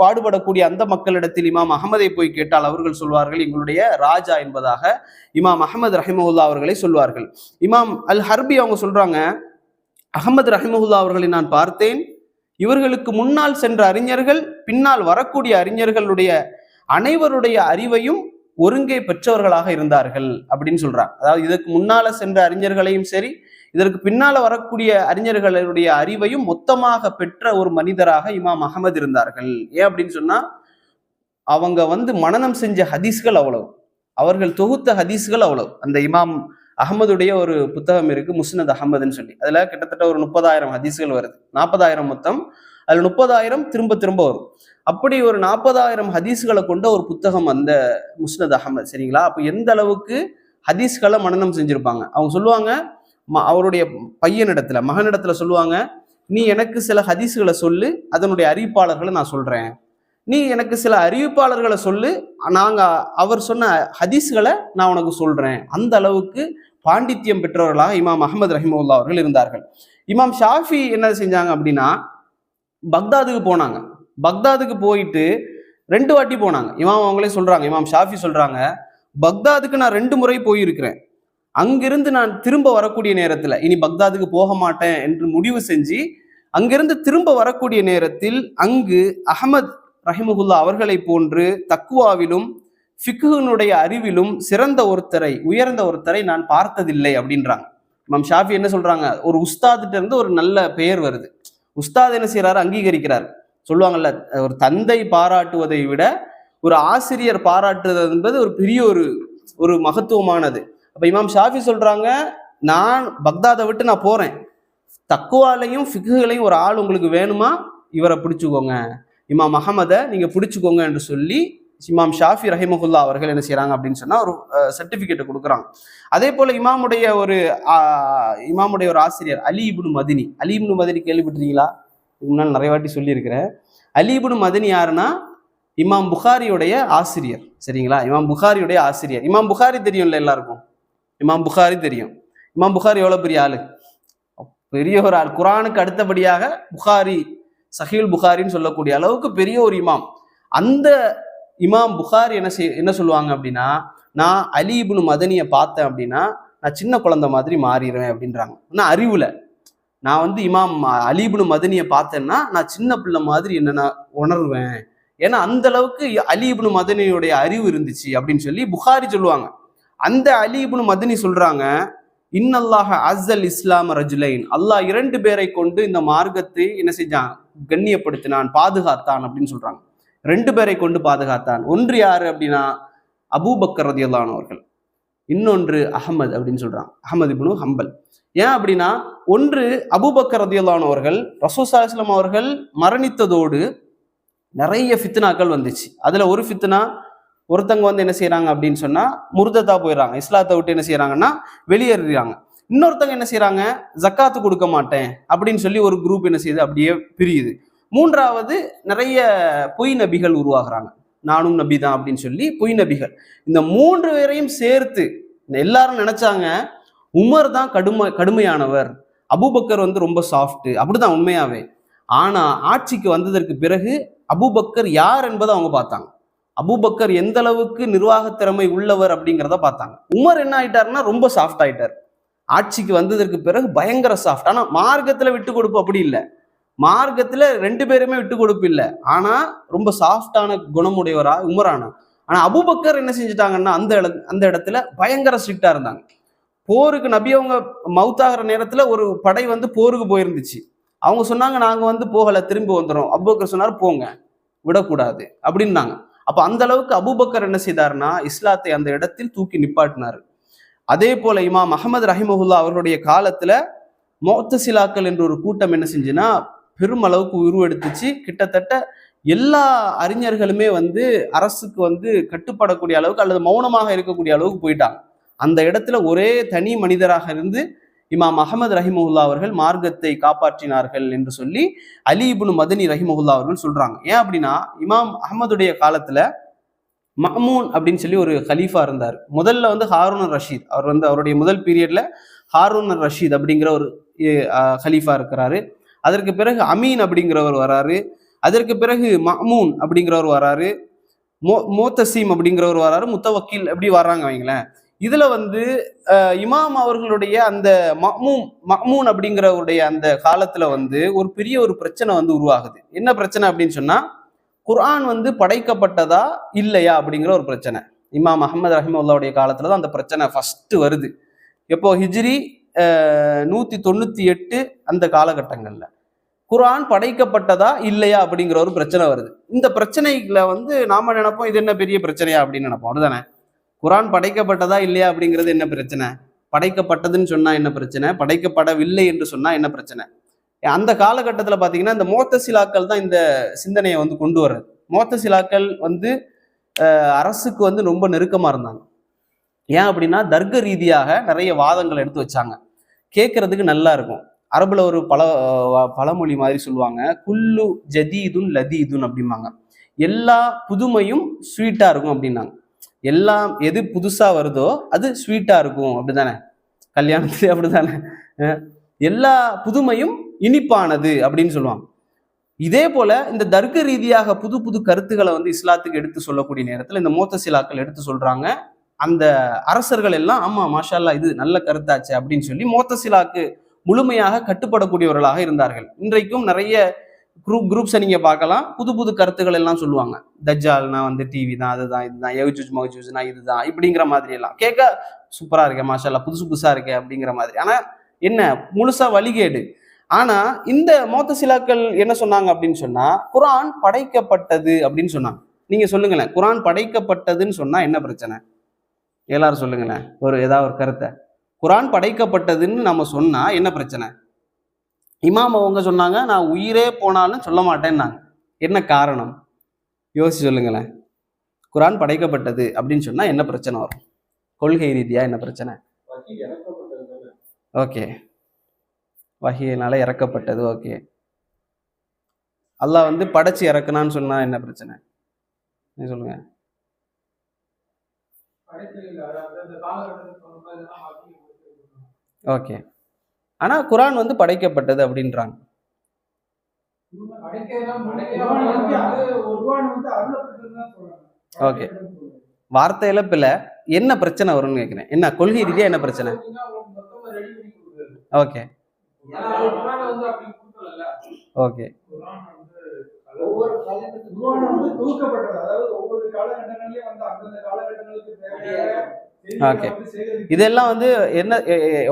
பாடுபடக்கூடிய அந்த மக்களிடத்தில் இமாம் அஹ்மதை போய் கேட்டால் அவர்கள் சொல்வார்கள் எங்களுடைய ராஜா என்பதாக இமாம் அஹ்மது ரஹிமஹுல்லா அவர்களை சொல்வார்கள். இமாம் அல் ஹர்பி அவங்க சொல்றாங்க, அஹ்மது ரஹிமஹுல்லா அவர்களை நான் பார்த்தேன், இவர்களுக்கு முன்னால் சென்ற அறிஞர்கள் பின்னால் வரக்கூடிய அறிஞர்களுடைய அனைவருடைய அறிவையும் ஒருங்கே பெற்றவர்களாக இருந்தார்கள் அப்படின்னு சொல்றாங்க. அதாவது இதற்கு முன்னால சென்ற அறிஞர்களையும் சரி, இதற்கு பின்னால வரக்கூடிய அறிஞர்களுடைய அறிவையும் மொத்தமாக பெற்ற ஒரு மனிதராக இமாம் அஹ்மது இருந்தார்கள். ஏன் அப்படின்னு சொன்னா, அவங்க வந்து மனனம் செஞ்ச ஹதீஸ்கள் அவ்வளவு, அவர்கள் தொகுத்த ஹதீஸ்கள் அவ்வளவு. அந்த இமாம் அஹ்மதுடைய ஒரு புத்தகம் இருக்கு, முஸ்னத் அஹ்மதுன்னு சொல்லி, அதுல கிட்டத்தட்ட ஒரு 30,000 ஹதீஸ்கள் வருது. 40,000 மொத்தம், அதுல 30,000 திரும்ப வரும். அப்படி ஒரு 40,000 ஹதீஸ்களை கொண்ட ஒரு புத்தகம் அந்த முஸ்னத் அஹ்மத். சரிங்களா? அப்போ எந்த அளவுக்கு ஹதீஸ்களை மனனம் செஞ்சிருப்பாங்க. அவங்க சொல்லுவாங்க, அவருடைய மகனிடத்துல சொல்லுவாங்க, நீ எனக்கு சில ஹதீஸ்களை சொல்லு, அதனுடைய அறிவிப்பாளர்களை நான் சொல்றேன், நீ எனக்கு சில அறிவிப்பாளர்களை சொல்லு, அவர் சொன்ன ஹதீஸ்களை நான் உனக்கு சொல்றேன். அந்த அளவுக்கு பாண்டித்யம் பெற்றவர்களாக இமாம் அஹ்மது ரஹிமஹுல்லா அவர்கள் இருந்தார்கள். இமாம் ஷாஃபி என்ன செஞ்சாங்க அப்படின்னா, பக்தாதுக்கு போனாங்க. பக்தாதுக்கு போயிட்டு 2 வாட்டி போனாங்க. இமாம் அவங்களே சொல்றாங்க, இமாம் ஷாஃபி சொல்றாங்க, பக்தாதுக்கு நான் 2 முறை போயிருக்கிறேன். அங்கிருந்து நான் திரும்ப வரக்கூடிய நேரத்துல இனி பக்தாதுக்கு போக மாட்டேன் என்று முடிவு செஞ்சு அங்கிருந்து திரும்ப வரக்கூடிய நேரத்தில் அங்கு அஹ்மத் ரஹிமஹுல்லா அவர்களை போன்று தக்குவாவிலும் ஃபிக்ஹுனுடைய அறிவிலும் உயர்ந்த ஒருத்தரை நான் பார்த்ததில்லை அப்படின்றாங்க. இமாம் ஷாஃபி என்ன சொல்றாங்க, ஒரு உஸ்தாதுட்ட இருந்து ஒரு நல்ல பெயர் வருது, உஸ்தாத் என்ன செய்யறாரு, அங்கீகரிக்கிறார். சொல்லுவாங்கல்ல, ஒரு தந்தை பாராட்டுவதை விட ஒரு ஆசிரியர் பாராட்டுவது என்பது ஒரு பெரிய ஒரு மகத்துவமானது. அப்ப இமாம் ஷாஃபி சொல்றாங்க, நான் பக்தாதை விட்டு நான் போறேன், தக்குவாலையும் ஃபிக்ஹுகளையும் ஒரு ஆள் உங்களுக்கு வேணுமா, இவரை பிடிச்சுக்கோங்க, இமாம் அஹ்மதை நீங்க பிடிச்சுக்கோங்க என்று சொல்லி இமாம் ஷாஃபி ரஹிமஹுல்லா அவர்கள் என்ன செய்யறாங்க அப்படின்னு சொன்னா ஒரு சர்டிபிகேட் கொடுக்குறாங்க. அதே போல இமாமுடைய ஒரு ஆசிரியர் அலி இப்னு மதினி கேள்விப்பட்டிருக்கீங்களா? முன்னால் நிறைய வாட்டி சொல்லியிருக்கிறேன். அலி இப்னு மதனி யாருன்னா இமாம் புகாரியுடைய ஆசிரியர். சரிங்களா? இமாம் புகாரியுடைய ஆசிரியர். இமாம் புகாரி தெரியும்ல எல்லாருக்கும்? இமாம் புகாரி தெரியும். இமாம் புகாரி எவ்வளவு பெரிய ஆளு? பெரிய ஒரு ஆள். குரானுக்கு அடுத்தபடியாக புகாரி, சஹீல் புகாரின்னு சொல்லக்கூடிய அளவுக்கு பெரிய ஒரு இமாம். அந்த இமாம் புகாரி என்ன சொல்லுவாங்க அப்படின்னா, நான் அலி இப்னு மதனியை பார்த்தேன் அப்படின்னா நான் சின்ன குழந்தை மாதிரி மாறிடுவேன் அப்படின்றாங்க. நான் அறிவுல நான் இமாம் அலி இப்னு மதனியை பார்த்தேன்னா நான் சின்ன பிள்ளை மாதிரி என்ன நான் உணர்வேன். ஏன்னா அந்த அளவுக்கு அலி இப்னு மதனியுடைய அறிவு இருந்துச்சு அப்படின்னு சொல்லி புகாரி சொல்லுவாங்க. அந்த அலி இப்னு மதனி சொல்றாங்க, இன்னல்லாஹ அஸ்ஸல் இஸ்லாம் ரஜுலைன், அல்லாஹ் 2 பேரை கொண்டு இந்த மார்க்கத்தை என்ன செஞ்சான்? கண்ணியப்படுத்தினான், பாதுகாத்தான் அப்படின்னு சொல்றாங்க. 2 பேரை கொண்டு பாதுகாத்தான். ஒன்று யாரு அப்படின்னா அபூபக்கர் ரலியல்லாஹு அன்ஹு அவர்கள், இன்னொன்று அஹமது அப்படின்னு சொல்றாங்க, அஹமது இப்னு ஹம்பல். ஏன் அப்படின்னா, ஒன்று அபூபக்கர் ரலியல்லாஹு அன்ஹு அவர்கள் ரசூல் ஸல்லல்லாஹு அலைஹி வஸல்லம் அவர்கள் மரணித்ததோடு நிறைய ஃபித்னாக்கள் வந்துச்சு. அதுல ஒரு ஃபித்னா, ஒருத்தங்க என்ன செய்யறாங்க அப்படின்னு சொன்னா முர்ததா போயிடறாங்க, இஸ்லாத்தை விட்டு என்ன செய்யறாங்கன்னா வெளியேறாங்க. இன்னொருத்தங்க என்ன செய்யறாங்க, ஜக்காத்து கொடுக்க மாட்டேன் அப்படின்னு சொல்லி ஒரு குரூப் என்ன செய்யுது, அப்படியே பிரியுது. மூன்றாவது நிறைய பொய் நபிகள் உருவாகிறாங்க, நானும் நபி தான் அப்படின்னு சொல்லி பொய் நபிகள். இந்த 3 பேரையும் சேர்த்து எல்லாரும் நினைச்சாங்க உமர் தான் கடுமையானவர், அபூபக்கர் ரொம்ப சாஃப்ட், அப்படிதான் உண்மையாவே. ஆனா ஆட்சிக்கு வந்ததற்கு பிறகு அபூபக்கர் யார் என்பதை அவங்க பார்த்தாங்க. அபூபக்கர் எந்த அளவுக்கு நிர்வாக திறமை உள்ளவர் அப்படிங்கிறத பார்த்தாங்க. உமர் என்ன ஆயிட்டாருன்னா ரொம்ப சாஃப்ட் ஆயிட்டார். ஆட்சிக்கு வந்ததற்கு பிறகு பயங்கர சாஃப்ட். ஆனா மார்க்கத்துல விட்டு கொடுப்பு அப்படி இல்லை. மார்க்கத்துல 2 பேருமே விட்டு கொடுப்பு இல்லை. ஆனா ரொம்ப சாஃப்டான குணமுடையவரா உமரானா. ஆனா அபூபக்கர் என்ன செஞ்சுட்டாங்கன்னா அந்த இடத்துல பயங்கர ஸ்ட்ரிக்டா இருந்தாங்க. போருக்கு நபி அவங்க மவுத்தாகிற நேரத்துல ஒரு படை போருக்கு போயிருந்துச்சு. அவங்க சொன்னாங்க நாங்க போகல, திரும்பி வந்துடும். அபூபக்கர் சொன்னார் போங்க, விடக்கூடாது அப்படின்னாங்க. அப்ப அந்த அளவுக்கு அபூபக்கர் என்ன செய்தார்னா இஸ்லாத்தை அந்த இடத்தில் தூக்கி நிப்பாட்டினார். அதே போல இமாம் அஹமது ரஹிமஹுல்லா அவர்களுடைய காலத்துல முஅ்தஸிலாக்கள் என்ற ஒரு கூட்டம் என்ன செஞ்சுன்னா பெரும் அளவுக்கு உருவெடுத்துச்சு. கிட்டத்தட்ட எல்லா அறிஞர்களுமே அரசுக்கு கட்டுப்படக்கூடிய அளவுக்கு அல்லது மௌனமாக இருக்கக்கூடிய அளவுக்கு போயிட்டாங்க. அந்த இடத்துல ஒரே தனி மனிதராக இருந்து இமாம் அஹமது ரஹிமஹுல்லா அவர்கள் மார்க்கத்தை காப்பாற்றினார்கள் என்று சொல்லி அலி இப்னு மதனி ரஹிமஹுல்லா அவர்கள் சொல்றாங்க. ஏன் அப்படின்னா, இமாம் அஹமதுடைய காலத்துல மஅமூன் அப்படின்னு சொல்லி ஒரு கலீஃபா இருந்தார். முதல்ல ஹாரூன் ரஷீத் அவர் அவருடைய முதல் பீரியட்ல ஹாரூன் ரஷீத் அப்படிங்கிற ஒரு கலீஃபா இருக்கிறாரு. அதற்கு பிறகு அமீன் அப்படிங்கிறவர் வராரு. அதற்கு பிறகு மஅமூன் அப்படிங்கிறவர் வராரு. மோத்தசீம் அப்படிங்கிறவர் வராரு. முத்தவக்கீல் எப்படி வர்றாங்க வைங்களேன். இதுல இமாம் அவர்களுடைய அந்த மஅமூன் அப்படிங்கிறவருடைய அந்த காலத்துல ஒரு பெரிய ஒரு பிரச்சனை உருவாகுது. என்ன பிரச்சனை அப்படின்னு சொன்னா, குர்ஆன் படைக்கப்பட்டதா இல்லையா அப்படிங்கிற ஒரு பிரச்சனை. இமாம் அஹமது ரஹிமஹுல்லாவுடைய காலத்துலதான் அந்த பிரச்சனை ஃபர்ஸ்ட் வருது. எப்போ ஹிஜ்ரி 198 அந்த காலகட்டங்கள்ல குர்ஆன் படைக்கப்பட்டதா இல்லையா அப்படிங்கிற ஒரு பிரச்சனை வருது. இந்த பிரச்சனைகளை நாம நினைப்போம் இது என்ன பெரிய பிரச்சனையா அப்படின்னு நினைப்போம், அப்படிதானே? குர்ஆன் படைக்கப்பட்டதா இல்லையா அப்படிங்கிறது என்ன பிரச்சனை? படைக்கப்பட்டதுன்னு சொன்னா என்ன பிரச்சனை? படைக்கப்படவில்லை என்று சொன்னா என்ன பிரச்சனை? அந்த காலகட்டத்துல பாத்தீங்கன்னா இந்த முஅ்தஸிலாக்கள் தான் இந்த சிந்தனையை கொண்டு வர்றது. முஅ்தஸிலாக்கள் அரசுக்கு ரொம்ப நெருக்கமா இருந்தாங்க. ஏன் அப்படின்னா தர்க்க ரீதியாக நிறைய வாதங்கள் எடுத்து வச்சாங்க. கேட்கறதுக்கு நல்லா இருக்கும். அரபுல ஒரு பழமொழி மாதிரி சொல்லுவாங்க, குல்லு ஜதீதுன் லதீதுன் அப்படிம்பாங்க. எல்லா புதுமையும் ஸ்வீட்டா இருக்கும் அப்படின்னாங்க. எல்லாம் எது புதுசா வருதோ அது ஸ்வீட்டா இருக்கும், அப்படித்தானே? கல்யாணத்துல அப்படித்தானே? எல்லா புதுமையும் இனிப்பானது அப்படின்னு சொல்லுவாங்க. இதே போல இந்த தர்க்க ரீதியாக புது புது கருத்துக்களை இஸ்லாத்துக்கு எடுத்து சொல்லக்கூடிய நேரத்துல இந்த முஅ்தஸிலாக்கள் எடுத்து சொல்றாங்க. அந்த அரசர்கள் எல்லாம் ஆமா மாஷா அல்லாஹ் இது நல்ல கருத்தாச்சு அப்படின்னு சொல்லி முஅ்தஸிலாக்கு முழுமையாக கட்டுப்படக்கூடியவர்களாக இருந்தார்கள். இன்றைக்கும் நிறைய குரூப்ஸை நீங்க பார்க்கலாம், புது புது கருத்துக்கள் எல்லாம் சொல்லுவாங்க. தஜ்ஜால்னா டிவி தான், அதுதான், இதுதான், யஜூஜ் மஜூஜ்னா இதுதான், இப்படிங்கிற மாதிரி எல்லாம் கேட்க சூப்பரா இருக்கே மாஷா அல்லாஹ், புதுசு புதுசா இருக்கே அப்படிங்கிற மாதிரி. ஆனா என்ன முழுசா வழிகேடு. ஆனா இந்த முஅ்தஸிலாக்கள் என்ன சொன்னாங்க அப்படின்னு சொன்னா, குர்ஆன் படைக்கப்பட்டது அப்படின்னு சொன்னாங்க. நீங்க சொல்லுங்களேன், குர்ஆன் படைக்கப்பட்டதுன்னு சொன்னா என்ன பிரச்சனை? எல்லாரும் சொல்லுங்களேன் ஏதாவது ஒரு கருத்தை. குர்ஆன் படைக்கப்பட்டதுன்னு நம்ம சொன்னா என்ன பிரச்சனை? இமாம் அவங்க சொன்னாங்க நான் உயிரே போனாலும் சொல்ல மாட்டேன்னாங்க. என்ன காரணம் யோசிச்சு சொல்லுங்களேன். குர்ஆன் படைக்கப்பட்டது அப்படின்னு சொன்னா என்ன பிரச்சனை வரும்? கொள்கை ரீதியா என்ன பிரச்சனை? ஓகே, வஹீனால இறக்கப்பட்டது. ஓகே, அல்லாஹ் வந்து படைச்சு இறக்குனான்னு சொன்னா என்ன பிரச்சனை? நீ சொல்லுங்க. ஓகே. ஆனா குர்ஆன் வந்து படைக்கப்பட்டது அப்படின்றாங்க. ஓகே, வார்த்தையில பில என்ன பிரச்சனை வரும்னு கேட்கிறேன். என்ன கொள்கை ரீதியா என்ன பிரச்சனை? ஓகே ஓகே ஒவ்வொரு காலகட்டத்திலும் தொகுக்கப்பட்டது. அதாவது ஒவ்வொரு காலகட்டங்களிலும் வந்து அந்தந்த காலகட்டங்களுக்கு தேவையான ஓகே. இதெல்லாம் வந்து என்ன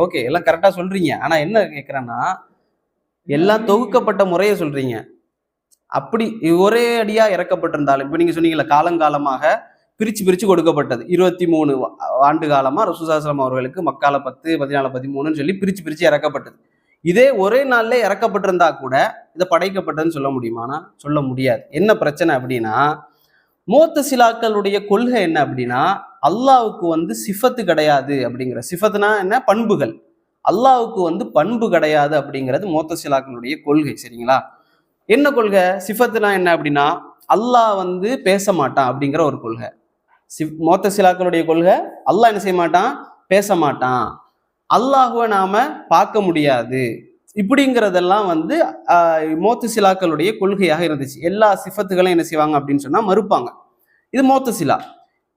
ஓகே எல்லாம் கரெக்டா சொல்றீங்க. ஆனா என்ன கேட்கிறேன்னா, எல்லாம் தொகுக்கப்பட்ட முறையை சொல்றீங்க. அப்படி ஒரே அடியா இறக்கப்பட்டிருந்தாலும், இப்ப நீங்க சொன்னீங்கல்ல காலங்காலமாக பிரிச்சு பிரிச்சு கொடுக்கப்பட்டது. 23 ஆண்டு காலமா ரசூலுல்லாஹி ஸல்லல்லாஹு அலைஹி வஸல்லம் அவர்களுக்கு மக்கால 10, 14, 13 சொல்லி பிரிச்சு பிரிச்சு இறக்கப்பட்டது. இதே ஒரே நாள்ல இறக்கப்பட்டிருந்தா கூட இதை படைக்கப்பட்டதுன்னு சொல்ல முடியுமானா சொல்ல முடியாது. என்ன பிரச்சனை அப்படின்னா, முஅத்தஸிலாக்களுடைய கொள்கை என்ன அப்படின்னா, அல்லாஹ்வுக்கு வந்து சிஃபத்து கிடையாது அப்படிங்கிற. சிஃபத்துனா என்ன? பண்புகள். அல்லாஹ்வுக்கு வந்து பண்பு கிடையாது அப்படிங்கிறது முஅத்தஸிலாக்களுடைய கொள்கை. சரிங்களா? என்ன கொள்கை? சிஃபத்துனா என்ன அப்படின்னா, அல்லாஹ் வந்து பேச மாட்டான் அப்படிங்கிற ஒரு கொள்கை. முஅத்தஸிலாக்களுடைய கொள்கை, அல்லாஹ் என்ன செய்ய மாட்டான்? பேச மாட்டான். அல்லாஹுவை நாம பார்க்க முடியாது. இப்படிங்கிறதெல்லாம் வந்து முஅத்தஸிலாக்களுடைய கொள்கையாக இருந்துச்சு. எல்லா சிஃபத்துகளையும் என்ன செய்வாங்க அப்படின்னு சொன்னா மறுப்பாங்க. இது முஅத்தஸிலா.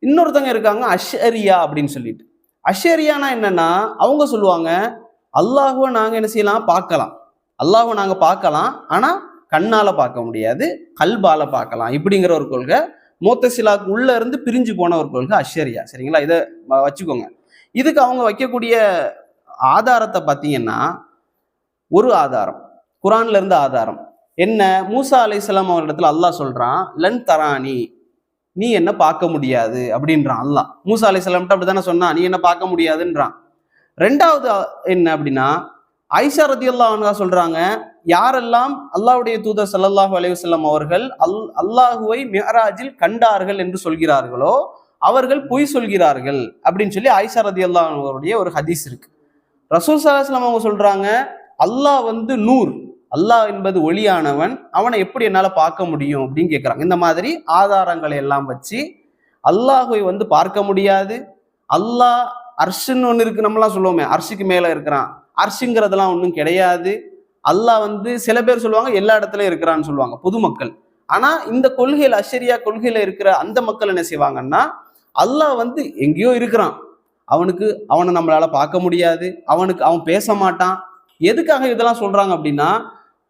இன்னொருத்தங்க இருக்காங்க அஷ்அரியா அப்படின்னு சொல்லிட்டு. அஷ்அரியானா என்னன்னா, அவங்க சொல்லுவாங்க அல்லாஹுவை நாங்க என்ன செய்யலாம்? பார்க்கலாம். அல்லாஹுவை நாங்க பார்க்கலாம், ஆனா கண்ணால பார்க்க முடியாது, கல்பால பார்க்கலாம். இப்படிங்கிற ஒரு கொள்கை முஅத்தஸிலாக்கு உள்ள இருந்து பிரிஞ்சு போன ஒரு கொள்கை அஷ்அரியா. சரிங்களா? இதை வச்சுக்கோங்க. இதுக்கு அவங்க வைக்கக்கூடிய ஆதாரத்தை பார்த்தீங்கன்னா, ஒரு ஆதாரம் குர்ஆன்ல இருந்து ஆதாரம் என்ன? மூசா அலைஹிஸ்ஸலாம் அவர்களிடத்துல அல்லாஹ் சொல்றான், லன் தரானி, நீ என்ன பார்க்க முடியாது அப்படின்றான் அல்லாஹ். மூசா அலைஹிஸ்ஸலாம்ட்ட அப்படித்தானே சொன்னா, நீ என்ன பார்க்க முடியாதுன்றான். ரெண்டாவது என்ன அப்படின்னா, ஆயிஷா ரதியல்லாஹு அன்ஹா சொல்றாங்க, யாரெல்லாம் அல்லாஹ்வுடைய தூதர் ஸல்லல்லாஹு அலைஹி வஸல்லம் அவர்கள் அல்லாஹுவை மிஅராஜில் கண்டார்கள் என்று சொல்கிறார்களோ அவர்கள் பொய் சொல்கிறார்கள் அப்படின்னு சொல்லி ஆயிஷா ரதியல்லாஹு அன்ஹாவுடைய ஒரு ஹதீஸ் இருக்கு. ரசூல் ஸல்லல்லாஹு அலைஹி வஸல்லம் அவங்க சொல்றாங்க, அல்லாஹ் வந்து நூர், அல்லாஹ் என்பது ஒளியானவன், அவனை எப்படி என்னால பார்க்க முடியும் அப்படின்னு கேட்கிறாங்க. இந்த மாதிரி ஆதாரங்களை எல்லாம் வச்சு அல்லாஹுவை வந்து பார்க்க முடியாது. அல்லாஹ் அர்ஷுன்னு ஒண்ணு இருக்கு, நம்மளாம் சொல்லுவோமே அர்ஷுக்கு மேல இருக்கிறான், அர்ஷுங்கிறதெல்லாம் ஒன்றும் கிடையாது. அல்லாஹ் வந்து சில பேர் சொல்லுவாங்க எல்லா இடத்துலயும் இருக்கிறான்னு சொல்லுவாங்க பொதுமக்கள். ஆனா இந்த கொள்கையில அஷ்அரியா கொள்கையில இருக்கிற அந்த மக்கள் என்ன செய்வாங்கன்னா, அல்லாஹ் வந்து எங்கேயோ இருக்கிறான், அவனை நம்மளால பார்க்க முடியாது, அவன் பேச மாட்டான். எதுக்காக இதெல்லாம் சொல்றாங்க அப்படின்னா,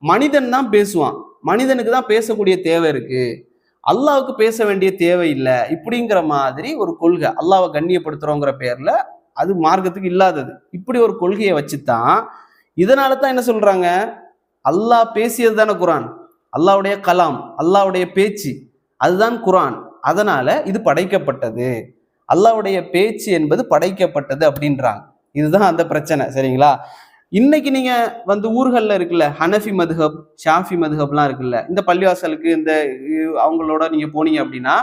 மனிதன் தான் பேசுவான், மனிதனுக்கு தான் பேசக்கூடிய தேவை இருக்கு, அல்லாஹ்வுக்கு பேச வேண்டிய தேவை இல்லை. இப்படிங்கிற மாதிரி ஒரு கொள்கை, அல்லாஹ்வை கண்ணியப்படுத்துறோங்கிற பேர்ல அது மார்க்கத்துக்கு இல்லாதது. இப்படி ஒரு கொள்கையை வச்சுதான் இதனால தான் என்ன சொல்றாங்க, அல்லாஹ் பேசியது தானே குர்ஆன், அல்லாஹ்வுடைய கலாம், அல்லாஹ்வுடைய பேச்சு அதுதான் குர்ஆன். அதனால இது படைக்கப்பட்டது, அல்லாஹ்வுடைய பேச்சு என்பது படைக்கப்பட்டது அப்படின்றாங்க. இதுதான் அந்த பிரச்சனை. சரிங்களா? இன்னைக்கு நீங்க வந்து ஊர்கள்ல இருக்குல்ல ஹனஃபி மதுஹப், ஷாஃபி மதுஹப்லாம் இருக்குல்ல, இந்த பள்ளிவாசலுக்கு இந்த அவங்களோட நீங்க போனீங்க அப்படின்னா,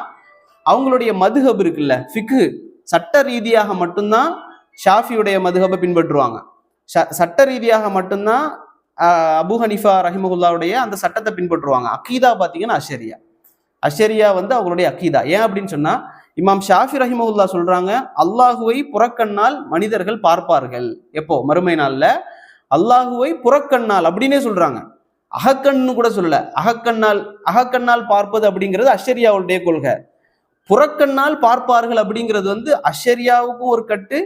அவங்களுடைய மதுஹப் இருக்குல்ல ஃபிக்ஹ், சட்ட ரீதியாக மட்டும்தான் ஷாஃபியுடைய மதுஹபை பின்பற்றுவாங்க. சட்ட ரீதியாக மட்டும்தான் அபு ஹனீஃபா ரஹிமஹுல்லாவுடைய அந்த சட்டத்தை பின்பற்றுவாங்க. அக்கீதா பார்த்தீங்கன்னா அஷ்அரியா வந்து அவங்களுடைய அக்கீதா. ஏன் அப்படின்னு சொன்னா, இமாம் ஷாஃபி ரஹிமஹுல்லா சொல்றாங்க, அல்லாஹுவை புறக்கண்ணால் மனிதர்கள் பார்ப்பார்கள். எப்போ? மறுமை நாள்ல அல்லாஹுவை புறக்கண்ணால் அப்படின்னே சொல்றாங்க, அகக்கண்ணு கூட சொல்லல. அகக்கண்ணால் பார்ப்பது அப்படிங்கிறது அஷ்அரியாவுடைய கொள்கை. புறக்கண்ணால் பார்ப்பார்கள் அப்படிங்கிறது வந்து அஷ்அரியாவுக்கும் ஒரு கட்டு,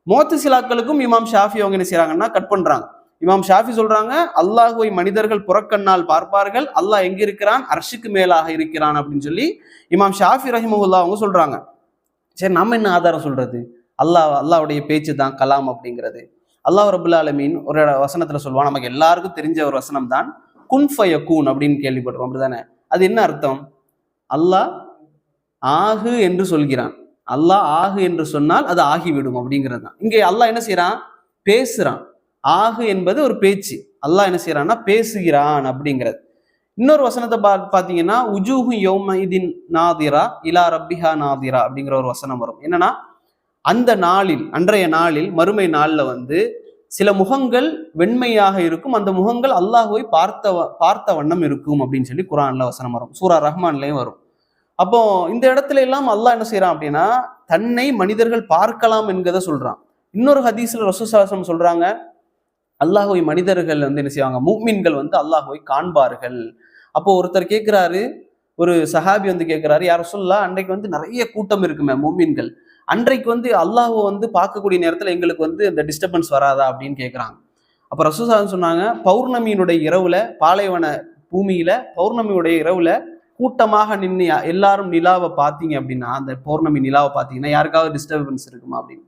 முஅத்தஸிலாக்களுக்கும் இமாம் ஷாஃபி அவங்க என்ன செய்யறாங்கன்னா கட் பண்றாங்க. இமாம் ஷாஃபி சொல்றாங்க, அல்லாஹுவை மனிதர்கள் புறக்கண்ணால் பார்ப்பார்கள், அல்லாஹ் எங்க இருக்கிறான்? அர்ஷுக்கு மேலாக இருக்கிறான் அப்படின்னு சொல்லி இமாம் ஷாஃபி ரஹிமஹுல்லாஹ் அவங்க சொல்றாங்க. சரி, நம்ம என்ன ஆதாரம் சொல்றது? அல்லாஹ்வுடைய பேச்சு தான் கலாம் அப்படிங்கிறது. அல்லாஹ் ரப்புல் ஆலமீன் ஒரு வசனத்துல சொல்லுவான், நமக்கு எல்லாருக்கும் தெரிஞ்ச ஒரு வசனம் தான் குன் ஃபயகூன் அப்படின்னு கேள்விப்படுறோம், அப்படிதானே? அது என்ன அர்த்தம்? அல்லாஹ் ஆகு என்று சொல்கிறான், அல்லாஹ் ஆகு என்று சொன்னால் அது ஆகிவிடும் அப்படிங்கிறது தான். இங்கே அல்லாஹ் என்ன செய்யறான்? பேசுறான். ஆகு என்பது ஒரு பேச்சு, அல்லாஹ் என்ன செய்யறான்னா பேசுகிறான் அப்படிங்கிறது. இன்னொரு வசனத்தை பார்த்தீங்கன்னா, உஜூஹு யௌமஇதின் நாதிரா இலா ரப்பிஹா நாதிரா அப்படிங்கிற ஒரு வசனம் வரும். என்னன்னா, அந்த நாளில், அன்றைய நாளில், மறுமை நாள்ல வந்து சில முகங்கள் வெண்மையாக இருக்கும், அந்த முகங்கள் அல்லாஹ்வை பார்த்த வண்ணம் இருக்கும் அப்படின்னு சொல்லி குர்ஆன்ல வசனம் வரும், சூரா ரஹ்மான்லயும் வரும். அப்போ இந்த இடத்துல எல்லாம் அல்லாஹ் என்ன செய்யறான் அப்படின்னா தன்னை மனிதர்கள் பார்க்கலாம் என்கிறத சொல்றான். இன்னொரு ஹதீஸ்ல ரசூல் ஸல்லல்லாஹு அலைஹி வஸல்லம் சொல்றாங்க, அல்லாஹ்வை மனிதர்கள் வந்து என்ன செய்வாங்க, முஃமின்கள் வந்து அல்லாஹ்வை காண்பார்கள். அப்போ ஒருத்தர் கேட்கிறாரு, ஒரு சஹாபி வந்து கேட்கிறாரு, யார் ரசூலுல்லாஹ் அன்றைக்கு வந்து நிறைய கூட்டம் இருக்குமே முஃமின்கள், அன்றைக்கு வந்து அல்லாஹ்வை வந்து பார்க்கக்கூடிய நேரத்துல எங்களுக்கு வந்து இந்த டிஸ்டர்பன்ஸ் வராதா அப்படின்னு கேட்கிறாங்க. அப்ப ரசூல் ஸல்லல்லாஹு அலைஹி வஸல்லம் சொன்னாங்க, பௌர்ணமியினுடைய இரவுல, பாலைவன பூமியில பௌர்ணமியுடைய இரவுல கூட்டமாக நின்று எல்லாரும் நிலாவை பார்த்தீங்க அப்படின்னா, அந்த பௌர்ணமி நிலாவை பார்த்தீங்கன்னா யாருக்காவது டிஸ்டர்பன்ஸ் இருக்குமா அப்படின்னு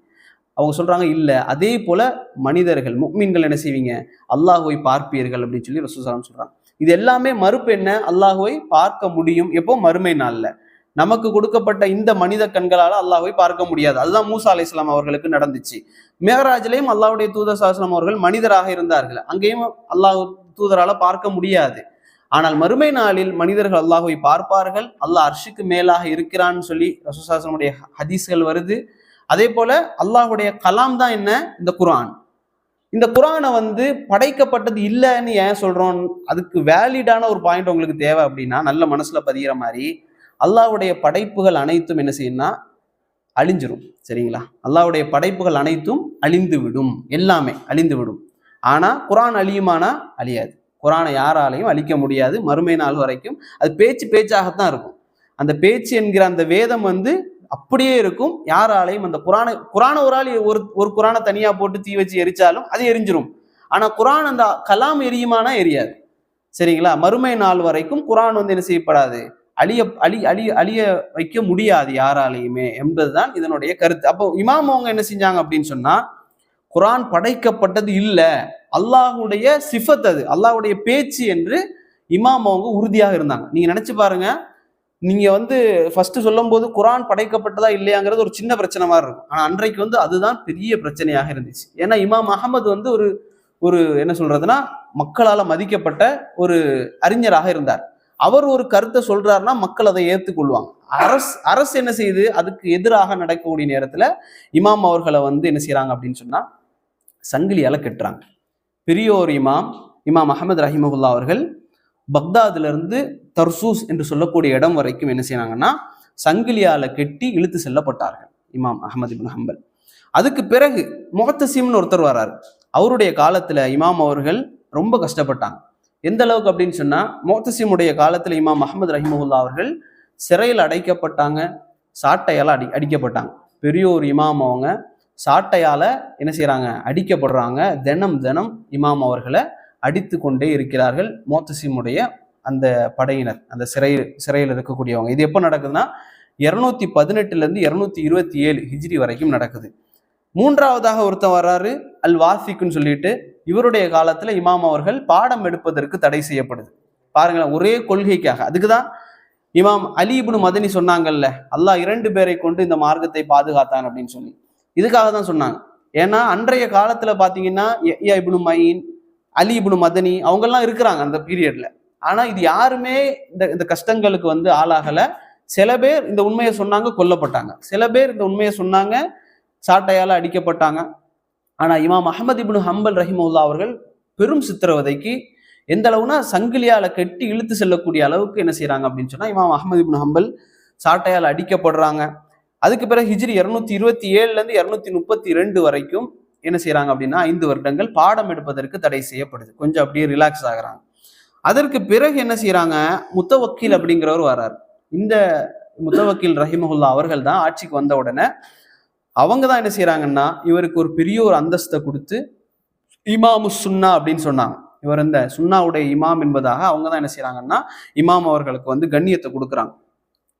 அவங்க சொல்றாங்க, இல்ல. அதே போல மனிதர்கள் முஃமின்கள் என்ன செய்வீங்க, அல்லாஹ்வை பார்ப்பீர்கள் அப்படின்னு சொல்லி ரசூல் ஸல்லல்லாஹு அலைஹி வஸல்லம் சொல்றாங்க. இது எல்லாமே மறுப்பு என்ன, அல்லாஹ்வை பார்க்க முடியும் எப்போ, மறுமை நாள்ல. நமக்கு கொடுக்கப்பட்ட இந்த மனித கண்களால அல்லாஹ்வை பார்க்க முடியாது. அதுதான் மூசா அலைஹிஸ்ஸலாம் அவர்களுக்கு நடந்துச்சு. மேராஜ்லயும் அல்லாஹ்வுடைய தூதர் ஸல்லல்லாஹு அலைஹி வஸல்லம் அவர்கள் மனிதராக இருந்தார்கள், அங்கேயும் அல்லாஹ் தூதரால பார்க்க முடியாது. ஆனால் மறுமை நாளில் மனிதர்கள் அல்லாஹ்வை பார்ப்பார்கள், அல்லாஹ் அர்ஷுக்கு மேலாக இருக்கிறான்னு சொல்லி ரசூல் ஸல்லல்லாஹு அலைஹி வஸல்லம் ஹதீஸ்கள் வருது. அதே போல அல்லாஹ்வுடைய கலாம் தான் என்ன, இந்த குர்ஆன். இந்த குர்ஆனை வந்து படைக்கப்பட்டது இல்லைன்னு ஏன் சொல்றோம், அதுக்கு வேலிடான ஒரு பாயிண்ட் உங்களுக்கு தேவை அப்படின்னா, நல்ல மனசுல பதிகிற மாதிரி, அல்லாஹ்வுடைய படைப்புகள் அனைத்தும் என்ன செய்யும்னா அழிஞ்சிரும். சரிங்களா, அல்லாஹ்வுடைய படைப்புகள் அனைத்தும் அழிந்து விடும், எல்லாமே அழிந்து விடும். ஆனா குர்ஆன் அழியுமானா அழியாது. குர்ஆனை யாராலையும் அழிக்க முடியாது மறுமை நாள் வரைக்கும். அது பேச்சாகத்தான் இருக்கும். அந்த பேச்சு என்கிற அந்த வேதம் வந்து அப்படியே இருக்கும். யாராலையும் அந்த குர்ஆனை ஒரு ஆள் ஒரு குர்ஆனை தனியா போட்டு தீ வச்சு எரிச்சாலும் அது எரிஞ்சிரும். ஆனா குர்ஆன் அந்த கலாம் எரியுமானா எரியாது. சரிங்களா, மறுமை நாள் வரைக்கும் குர்ஆன் வந்து என்ன செய்யப்படாது, அழிய வைக்க முடியாது யாராலையுமே என்பதுதான் இதனுடைய கருத்து. அப்போ இமாம் அவங்க என்ன செஞ்சாங்க அப்படின்னு சொன்னா, குர்ஆன் படைக்கப்பட்டது இல்ல, அல்லாஹ்வுடைய சிஃபத், அது அல்லாஹ்வுடைய பேச்சு என்று இமாம் அவங்க உறுதியாக இருந்தாங்க. நீங்க நினைச்சு பாருங்க, நீங்க வந்து ஃபர்ஸ்ட் சொல்லும் போது குர்ஆன் படைக்கப்பட்டதா இல்லையாங்கிறது ஒரு சின்ன பிரச்சனை மாதிரி இருக்கும். ஆனா அன்றைக்கு வந்து அதுதான் பெரிய பிரச்சனையாக இருந்துச்சு. ஏன்னா இமாம் அஹமது வந்து ஒரு என்ன சொல்றதுன்னா மக்களால மதிக்கப்பட்ட ஒரு அறிஞராக இருந்தார். அவர் ஒரு கருத்தை சொல்றாருன்னா மக்கள் அதை ஏற்றுக்கொள்வாங்க. அரசு என்ன செய்யுது, அதுக்கு எதிராக நடக்கக்கூடிய நேரத்துல இமாம் அவர்களை வந்து என்ன செய்யறாங்க அப்படின்னு சொன்னா சங்கிலியால கட்டுறாங்க. பெரியோர் இமாம் அஹமது ரஹிமஹுல்லா அவர்கள் பக்தாதுல இருந்து தர்சூஸ் என்று சொல்லக்கூடிய இடம் வரைக்கும் என்ன செய்யறாங்கன்னா சங்கிலியால கெட்டி இழுத்து செல்லப்பட்டார்கள் இமாம் அஹமது இப்னு ஹம்பல். அதுக்கு பிறகு முஅத்தஸிம்னு ஒருத்தர் வராரு. அவருடைய காலத்துல இமாம் அவர்கள் ரொம்ப கஷ்டப்பட்டாங்க. எந்த அளவுக்கு அப்படின்னு சொன்னா, முஅத்தஸிமுடைய காலத்துல இமாம் அஹமது ரஹிமஹுல்லா அவர்கள் சிறையில் அடைக்கப்பட்டாங்க, சாட்டையால அடிக்கப்பட்டாங்க. பெரியோர் இமாம் அவங்க சாட்டையால என்ன செய்யறாங்க, அடிக்கப்படுறாங்க. தினம் இமாம் அவர்களை அடித்து கொண்டே இருக்கிறார்கள் முஅத்தஸிமுடைய அந்த படையினர், அந்த சிறையில் இருக்கக்கூடியவங்க. இது எப்போ நடக்குதுன்னா 218 இருந்து 227 ஹிஜ்ரி வரைக்கும் நடக்குது. மூன்றாவதாக ஒருத்தன் வர்றாரு, அல் வாசிக்குன்னு சொல்லிட்டு. இவருடைய காலத்துல இமாம் அவர்கள் பாடம் எடுப்பதற்கு தடை செய்யப்படுது. பாருங்களேன், ஒரே கொள்கைக்காக. அதுக்குதான் இமாம் அலி இப்னு மதனி சொன்னாங்கல்ல, அல்லாஹ் 2 பேரை கொண்டு இந்த மார்க்கத்தை பாதுகாத்தான் அப்படின்னு சொல்லி. இதுக்காக தான் சொன்னாங்க. ஏன்னா அன்றைய காலத்துல பாத்தீங்கன்னா யஹ்யா இப்னு மயீன், அலி இப்னு மதனி அவங்கெல்லாம் இருக்கிறாங்க அந்த பீரியட்ல. ஆனா இது யாருமே இந்த கஷ்டங்களுக்கு வந்து ஆளாகல. சில பேர் இந்த உண்மையை சொன்னாங்க, கொல்லப்பட்டாங்க. சில பேர் இந்த உண்மையை சொன்னாங்க, சாட்டையால அடிக்கப்பட்டாங்க. ஆனா இமாம் அஹமது இப்னு ஹம்பல் ரஹிமஹுல்லா அவர்கள் பெரும் சித்திரவதைக்கு, எந்த அளவுனா சங்கிலியால கட்டி இழுத்து செல்லக்கூடிய அளவுக்கு என்ன செய்யறாங்க அப்படின்னு சொன்னா, இமாம் அஹமது இப்னு ஹம்பல் சாட்டையால் அடிக்கப்படுறாங்க. அதுக்கு பிறகு ஹிஜ்ரி 227 இருந்து 232 வரைக்கும் என்ன செய்யறாங்க அப்படின்னா 5 வருடங்கள் பாடம் எடுப்பதற்கு தடை செய்யப்படுது. கொஞ்சம் அப்படியே ரிலாக்ஸ் ஆகுறாங்க. அதற்கு பிறகு என்ன செய்யறாங்க, முத்தவக்கீல் அப்படிங்கிறவர் வர்றாரு. இந்த முத்தவக்கீல் ரஹிமஹுல்லா அவர்கள் தான் ஆட்சிக்கு வந்த உடனே அவங்க தான் என்ன செய்யறாங்கன்னா இவருக்கு ஒரு பெரிய ஒரு அந்தஸ்தை கொடுத்து இமாமு சுன்னா அப்படின்னு சொன்னாங்க. இவர் இந்த சுன்னாவுடைய இமாம் என்பதாக அவங்க தான் என்ன செய்யறாங்கன்னா இமாம் அவர்களுக்கு வந்து கண்ணியத்தை கொடுக்குறாங்க.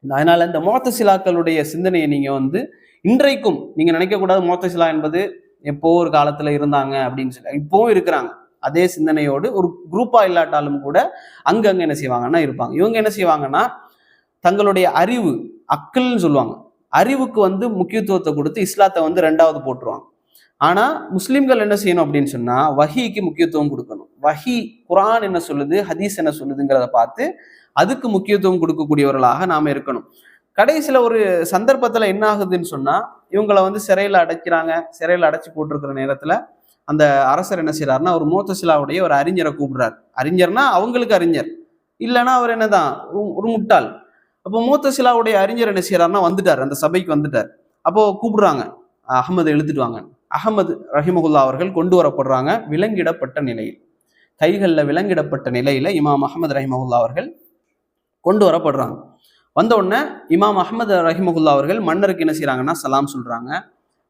அதனால இந்த முஅத்தஸிலாக்களுடைய சிந்தனையை நீங்க வந்து இன்றைக்கும் நீங்க நினைக்க கூடாது முஅத்தஸிலா என்பது எப்போ ஒரு காலத்துல இருந்தாங்க அப்படின்னு சொல்லி. இப்போவும் இருக்கிறாங்க. அதே சிந்தனையோடு ஒரு குரூப்பா இல்லாட்டாலும் கூட அங்கங்க என்ன செய்வாங்கன்னா இருப்பாங்க. இவங்க என்ன செய்வாங்கன்னா தங்களுடைய அறிவு, அக்கல்னு சொல்லுவாங்க, அறிவுக்கு வந்து முக்கியத்துவத்தை கொடுத்து இஸ்லாத்தை வந்து 2வது போட்டுருவாங்க. ஆனா முஸ்லிம்கள் என்ன செய்யணும் அப்படின்னு சொன்னா வஹீக்கு முக்கியத்துவம் கொடுக்கணும். வஹீ குர்ஆன் என்ன சொல்லுது, ஹதீஸ் என்ன சொல்லுதுங்கிறத பார்த்து அதுக்கு முக்கியத்துவம் கொடுக்கக்கூடியவர்களாக நாம இருக்கணும். கடைசியில ஒரு சந்தர்ப்பத்துல என்ன ஆகுதுன்னு சொன்னா, இவங்களை வந்து சிறையில அடைக்கிறாங்க. சிறையில அடைச்சு போட்டிருக்கிற நேரத்துல அந்த அரசர் என்ன செய்யறாருன்னா ஒரு மோத்தசிலாவுடைய ஒரு அறிஞரை கூப்பிடுறாரு. அறிஞர்னா அவங்களுக்கு அறிஞர், இல்லைன்னா அவர் என்னதான் ஒரு முட்டாள். அப்போ மோத்தசிலாவுடைய அறிஞர் என்ன செய்யறாருன்னா வந்துட்டார், அந்த சபைக்கு வந்துட்டார். அப்போ கூப்பிடுறாங்க, அகமது எழுத்துட்டு வாங்க. அகமது ரஹிமகுல்லா அவர்கள் கொண்டு வரப்படுறாங்க விலங்கிடப்பட்ட நிலையில், கைகளில் விலங்கிடப்பட்ட நிலையில இமாம் அஹமது ரஹிமகுல்லா அவர்கள் கொண்டு வரப்படுறாங்க. வந்த உடனே இமாம் அஹமது ரஹிமகுல்லா அவர்கள் மன்னருக்கு என்ன செய்யறாங்கன்னா சலாம் சொல்றாங்க,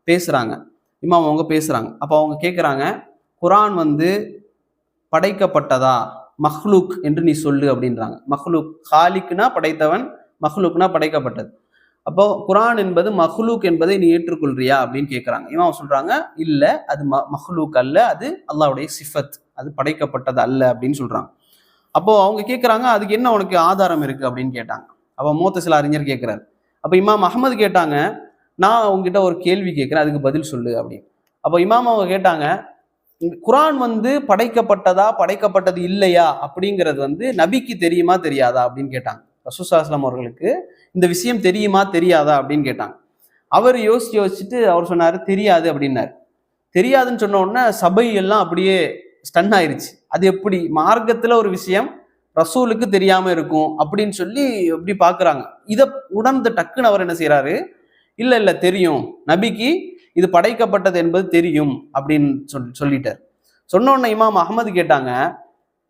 பேசுறாங்க. இமாம் அவங்க பேசுறாங்க. அப்போ அவங்க கேட்குறாங்க, குரான் வந்து படைக்கப்பட்டதா மஹ்லூக் என்று நீ சொல்லு அப்படின்றாங்க. மஹ்லூக், ஹாலிக்னா படைத்தவன், மஹ்லூக்னா படைக்கப்பட்டது. அப்போ குரான் என்பது மஹ்லூக் என்பதை நீ ஏற்றுக்கொள்றியா அப்படின்னு கேட்குறாங்க. இமாம் சொல்றாங்க, இல்லை அது மஹ்லூக் அல்ல, அது அல்லாஹ்வுடைய சிஃபத், அது படைக்கப்பட்டது அல்ல அப்படின்னு சொல்றாங்க. அப்போ அவங்க கேட்குறாங்க, அதுக்கு என்ன உனக்கு ஆதாரம் இருக்கு அப்படின்னு கேட்டாங்க. அப்போ மூத்தசில அறிஞர் கேட்குறாரு. அப்போ இமாம் அஹமது கேட்டாங்க, நான் உங்ககிட்ட ஒரு கேள்வி கேட்குறேன், அதுக்கு பதில் சொல்லு அப்படின்னு. அப்போ இமாம் அவங்க கேட்டாங்க, குரான் வந்து படைக்கப்பட்டதா படைக்கப்பட்டது இல்லையா அப்படிங்கிறது வந்து நபிக்கு தெரியுமா தெரியாதா அப்படின்னு கேட்டாங்க. ரசூல் ஸல்லல்லாஹு அலைஹி வஸல்லம் அவர்களுக்கு இந்த விஷயம் தெரியுமா தெரியாதா அப்படின்னு கேட்டாங்க. அவர் யோசிச்சுட்டு அவர் சொன்னாரு, தெரியாது அப்படின்னாரு. தெரியாதுன்னு சொன்ன உடனே சபை எல்லாம் அப்படியே ஸ்டன் ஆயிருச்சு. அது எப்படி மார்க்கத்துல ஒரு விஷயம் ரசூலுக்கு தெரியாம இருக்கும் அப்படின்னு சொல்லி எப்படி பாக்குறாங்க. இதை உணர்ந்து டக்குன்னு அவர் என்ன செய்யறாரு, இல்ல இல்ல தெரியும், நபிக்கு இது படைக்கப்பட்டது என்பது தெரியும் அப்படின்னு சொல்லிட்டார். சொன்ன உடனே இமாம் அஹமது கேட்டாங்க,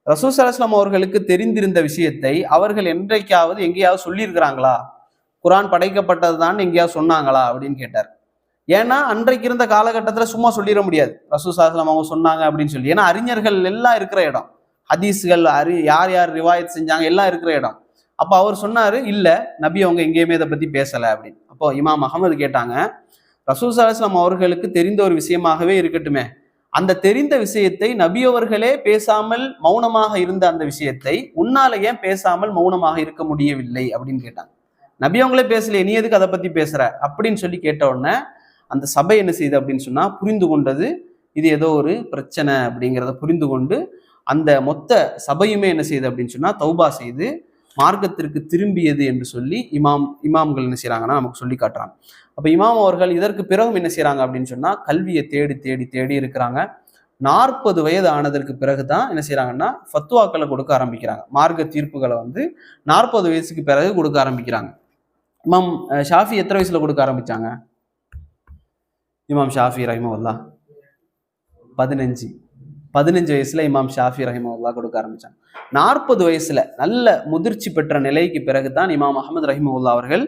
ரசூல் ஸல்லல்லாஹு அலைஹி வஸல்லம் அவர்களுக்கு தெரிந்திருந்த விஷயத்தை அவர்கள் என்றைக்காவது எங்கேயாவது சொல்லியிருக்கிறாங்களா, குரான் படைக்கப்பட்டது தான் எங்கேயாவது சொன்னாங்களா அப்படின்னு கேட்டார். ஏன்னா அன்றைக்கு இருந்த காலகட்டத்தில் சும்மா சொல்லிட முடியாது ரசூல் ஸல்லல்லாஹு அலைஹி வஸல்லம் அவங்க சொன்னாங்க அப்படின்னு சொல்லி. ஏன்னா அறிஞர்கள் எல்லாம் இருக்கிற இடம், ஹதீஸ்கள் யார் யார் ரிவாயத் செஞ்சாங்க எல்லாம் இருக்கிற இடம். அப்ப அவர் சொன்னாரு, இல்ல நபி அவங்க எங்கேயுமே இதை பத்தி பேசல அப்படின்னு. அப்போ இமாம் அஹமது கேட்டாங்க, ரசூல் ஸல்லல்லாஹு அலைஹி வஸல்லம் அவர்களுக்கு தெரிந்த ஒரு விஷயமாகவே இருக்கட்டுமே, அந்த தெரிந்த விஷயத்தை நபி அவர்களே பேசாமல் மௌனமாக இருந்த அந்த விஷயத்தை உன்னால ஏன் பேசாமல் மௌனமாக இருக்க முடியவில்லை அப்படின்னு கேட்டாங்க. நபி அவங்களே பேசலையே, நீ எதுக்கு அதை பத்தி பேசுற அப்படின்னு சொல்லி கேட்ட உடனே அந்த சபை என்ன செய்யுது அப்படின்னு சொன்னா புரிந்து கொண்டது, இது ஏதோ ஒரு பிரச்சனை அப்படிங்கிறத புரிந்து கொண்டு அந்த மொத்த சபையுமே என்ன செய்யுது அப்படின்னு சொன்னா தௌபா செய்து மார்க்கத்திற்கு திரும்பியது என்று சொல்லி இமாம்கள் என்ன செய்யறாங்கன்னா நமக்கு சொல்லி காட்டுறாங்க. அப்ப இமாம் அவர்கள் இதற்கு பிறகும் என்ன செய்யறாங்க அப்படின்னு சொன்னா கல்வியை தேடி தேடி தேடி இருக்கிறாங்க. 40 வயது ஆனதற்கு பிறகுதான் என்ன செய்யறாங்கன்னா ஃபத்வாக்களை கொடுக்க ஆரம்பிக்கிறாங்க. மார்க்க தீர்ப்புகளை வந்து 40 வயசுக்கு பிறகு கொடுக்க ஆரம்பிக்கிறாங்க. இமாம் ஷாஃபி எத்தனை வயசுல கொடுக்க ஆரம்பிச்சாங்க? இமாம் ஷாஃபி ரஹிமஹுல்லாஹ் 15 வயசுல இமாம் ஷாஃபி ரஹிமஹுல்லாஹ் கொடுக்க ஆரம்பிச்சாங்க. 40 வயசுல நல்ல முதிர்ச்சி பெற்ற நிலைக்கு பிறகுதான் இமாம் அஹமது ரஹிமஹுல்லாஹ் அவர்கள்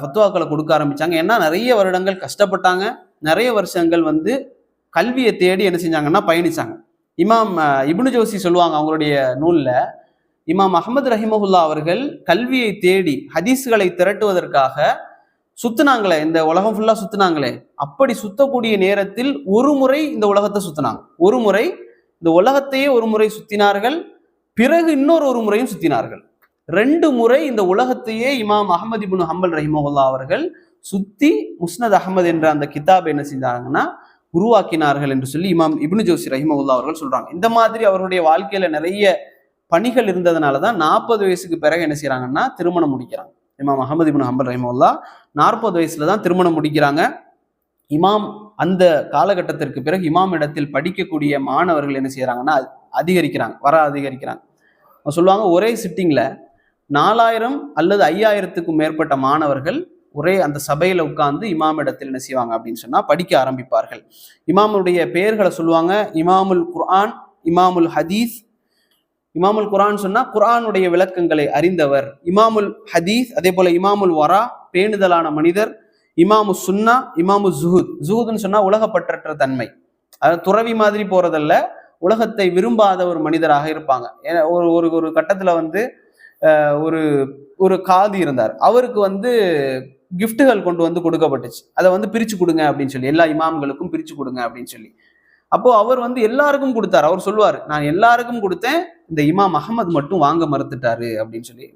ஃபத்வாக்களை கொடுக்க ஆரம்பிச்சாங்க. ஏன்னா நிறைய வருடங்கள் கஷ்டப்பட்டாங்க, நிறைய வருஷங்கள் வந்து கல்வியை தேடி என்ன செஞ்சாங்கன்னா பயணிச்சாங்க. இமாம் இப்னு ஜௌசி சொல்லுவாங்க அவங்களுடைய நூல்ல, இமாம் அஹமது ரஹிமஹுல்லாஹ் அவர்கள் கல்வியை தேடி ஹதீஸ்களை திரட்டுவதற்காக சுத்துனாங்களே, இந்த உலகம் ஃபுல்லா சுத்துனாங்களே, அப்படி சுத்தக்கூடிய நேரத்தில் ஒரு முறை இந்த உலகத்தை சுத்தினாங்க. ஒரு முறை இந்த உலகத்தையே ஒரு முறை சுத்தினார்கள், பிறகு இன்னொரு முறையும் சுத்தினார்கள். 2 முறை இந்த உலகத்தையே இமாம் அஹமது இப்னு ஹம்பல் ரஹிமஹுல்லாஹ் அவர்கள் சுத்தி முஸ்னத் அஹமது என்ற அந்த கிதாபை என்ன செஞ்சாங்கன்னா உருவாக்கினார்கள் என்று சொல்லி இமாம் இப்னு ஜௌசி ரஹிமஹுல்லாஹ் அவர்கள் சொல்றாங்க. இந்த மாதிரி அவருடைய வாழ்க்கையில நிறைய பணிகள் இருந்ததுனாலதான் 40 வயசுக்கு பிறகு என்ன செய்யறாங்கன்னா திருமணம் முடிக்கிறாங்க. இமாம் அஹமது இப்னு ஹம்பல் ரஹிமஹுல்லாஹ் 40 வயசுல தான் திருமணம் முடிக்கிறாங்க. இமாம் அந்த காலகட்டத்திற்கு பிறகு இமாம் இடத்தில் படிக்கக்கூடிய மாணவர்கள் என்ன செய்யறாங்கன்னா அதிகரிக்கிறாங்க. சொல்லுவாங்க, ஒரே சிட்டிங்ல 4000 அல்லது 5000க்கும் மேற்பட்ட மாணவர்கள் ஒரே அந்த சபையில உட்கார்ந்து இமாம் இடத்தில் என்ன செய்வாங்க அப்படின்னு சொன்னா படிக்க ஆரம்பிப்பார்கள். இமாமுடைய பெயர்களை சொல்லுவாங்க, இமாமுல் குர்ஆன், இமாமுல் ஹதீஸ். இமாமுல் குர்ஆன் சொன்னா குர்ஆனுடைய விளக்கங்களை அறிந்தவர், இமாமுல் ஹதீஸ் அதே போல இமாமுல் வரா பேணுதலான மனிதர், இமாமு சுன்னா, இமாமு ஜுஹூத்னு சொன்னா உலகப்பற்றற்ற தன்மை, அதாவது துறவி மாதிரி போறதல்ல, உலகத்தை விரும்பாத ஒரு மனிதராக இருப்பாங்க. ஒரு கட்டத்துல வந்து ஒரு காதி இருந்தார், அவருக்கு வந்து கிஃப்ட்டுகள் கொண்டு வந்து கொடுக்கப்பட்டுச்சு, அதை வந்து பிரிச்சு கொடுங்க அப்படின்னு சொல்லி, எல்லா இமாம்களுக்கும் பிரிச்சு கொடுங்க அப்படின்னு சொல்லி. அப்போ அவர் வந்து எல்லாருக்கும் கொடுத்தாரு. அவர் சொல்லுவார், நான் எல்லாருக்கும் கொடுத்தேன், இந்த இமாம் அஹமது மட்டும் வாங்க மறுத்துட்டாரு அப்படின்னு சொல்லி.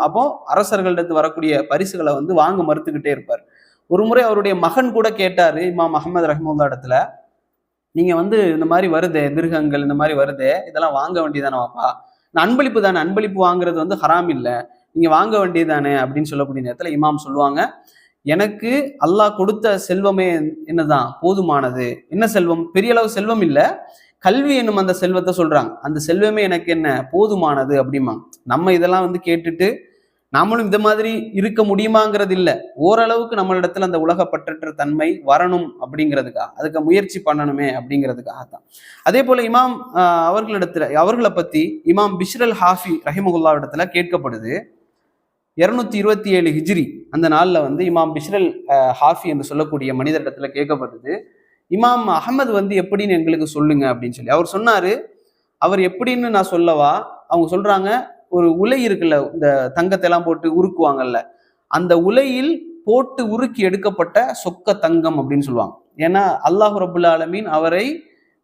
அப்போ அரசர்களிடத்து வரக்கூடிய பரிசுகளை வந்து வாங்க மறுத்துக்கிட்டே இருப்பார். ஒரு முறை அவருடைய மகன் கூட கேட்டாரு இமாம் அஹமது ரஹிமஹுல்லாஹ் இடத்துல, நீங்க வந்து இந்த மாதிரி வருதே திருகங்கள், இந்த மாதிரி வருதே, இதெல்லாம் வாங்க வேண்டியதானே வாப்பா, அன்பளிப்பு தானே, அன்பளிப்பு வாங்குறது வந்து ஹராம் இல்லை, நீங்க வாங்க வேண்டியதானே அப்படின்னு சொல்லக்கூடிய நேரத்துல இமாம் சொல்லுவாங்க, எனக்கு அல்லாஹ் கொடுத்த செல்வமே என்னதான் போதுமானது. என்ன செல்வம்? பெரிய அளவு செல்வம் இல்ல, கல்வி என்னும் அந்த செல்வத்தை சொல்றாங்க. அந்த செல்வமே எனக்கு என்ன போதுமானது அப்படிம்பாங்க. நம்ம இதெல்லாம் வந்து கேட்டுட்டு நாமளும் இந்த மாதிரி இருக்க முடியுமாங்கிறது இல்ல. ஓரளவுக்கு நம்மளிடத்துல அந்த உலகப்பற்றற்ற தன்மை வரணும் அப்படிங்கிறதுக்காக, அதுக்கு முயற்சி பண்ணணுமே அப்படிங்கிறதுக்காகத்தான். அதே போல இமாம் அவர்களை பத்தி இமாம் பிஷ்ர் அல் ஹாஃபி ரஹிமஹுல்லா இடத்துல கேட்கப்படுது. 227 ஹிஜ்ரி அந்த நாள்ல வந்து இமாம் பிஷ்ர் அல் ஹாஃபி என்று சொல்லக்கூடிய மனிதரிடத்துல கேட்கப்படுது, இமாம் அஹமது வந்து எப்படின்னு எங்களுக்கு சொல்லுங்க அப்படின்னு சொல்லி. அவர் சொன்னாரு, அவர் எப்படின்னு நான் சொல்லவா? அவங்க சொல்றாங்க, ஒரு உலை இருக்குல்ல, இந்த தங்கத்தை எல்லாம் போட்டு உருக்குவாங்கல்ல, அந்த உலையில் போட்டு உருக்கி எடுக்கப்பட்ட சொக்க தங்கம் அப்படின்னு சொல்லுவாங்க. ஏன்னா அல்லாஹ் ரபுல் ஆலமீன் அவரை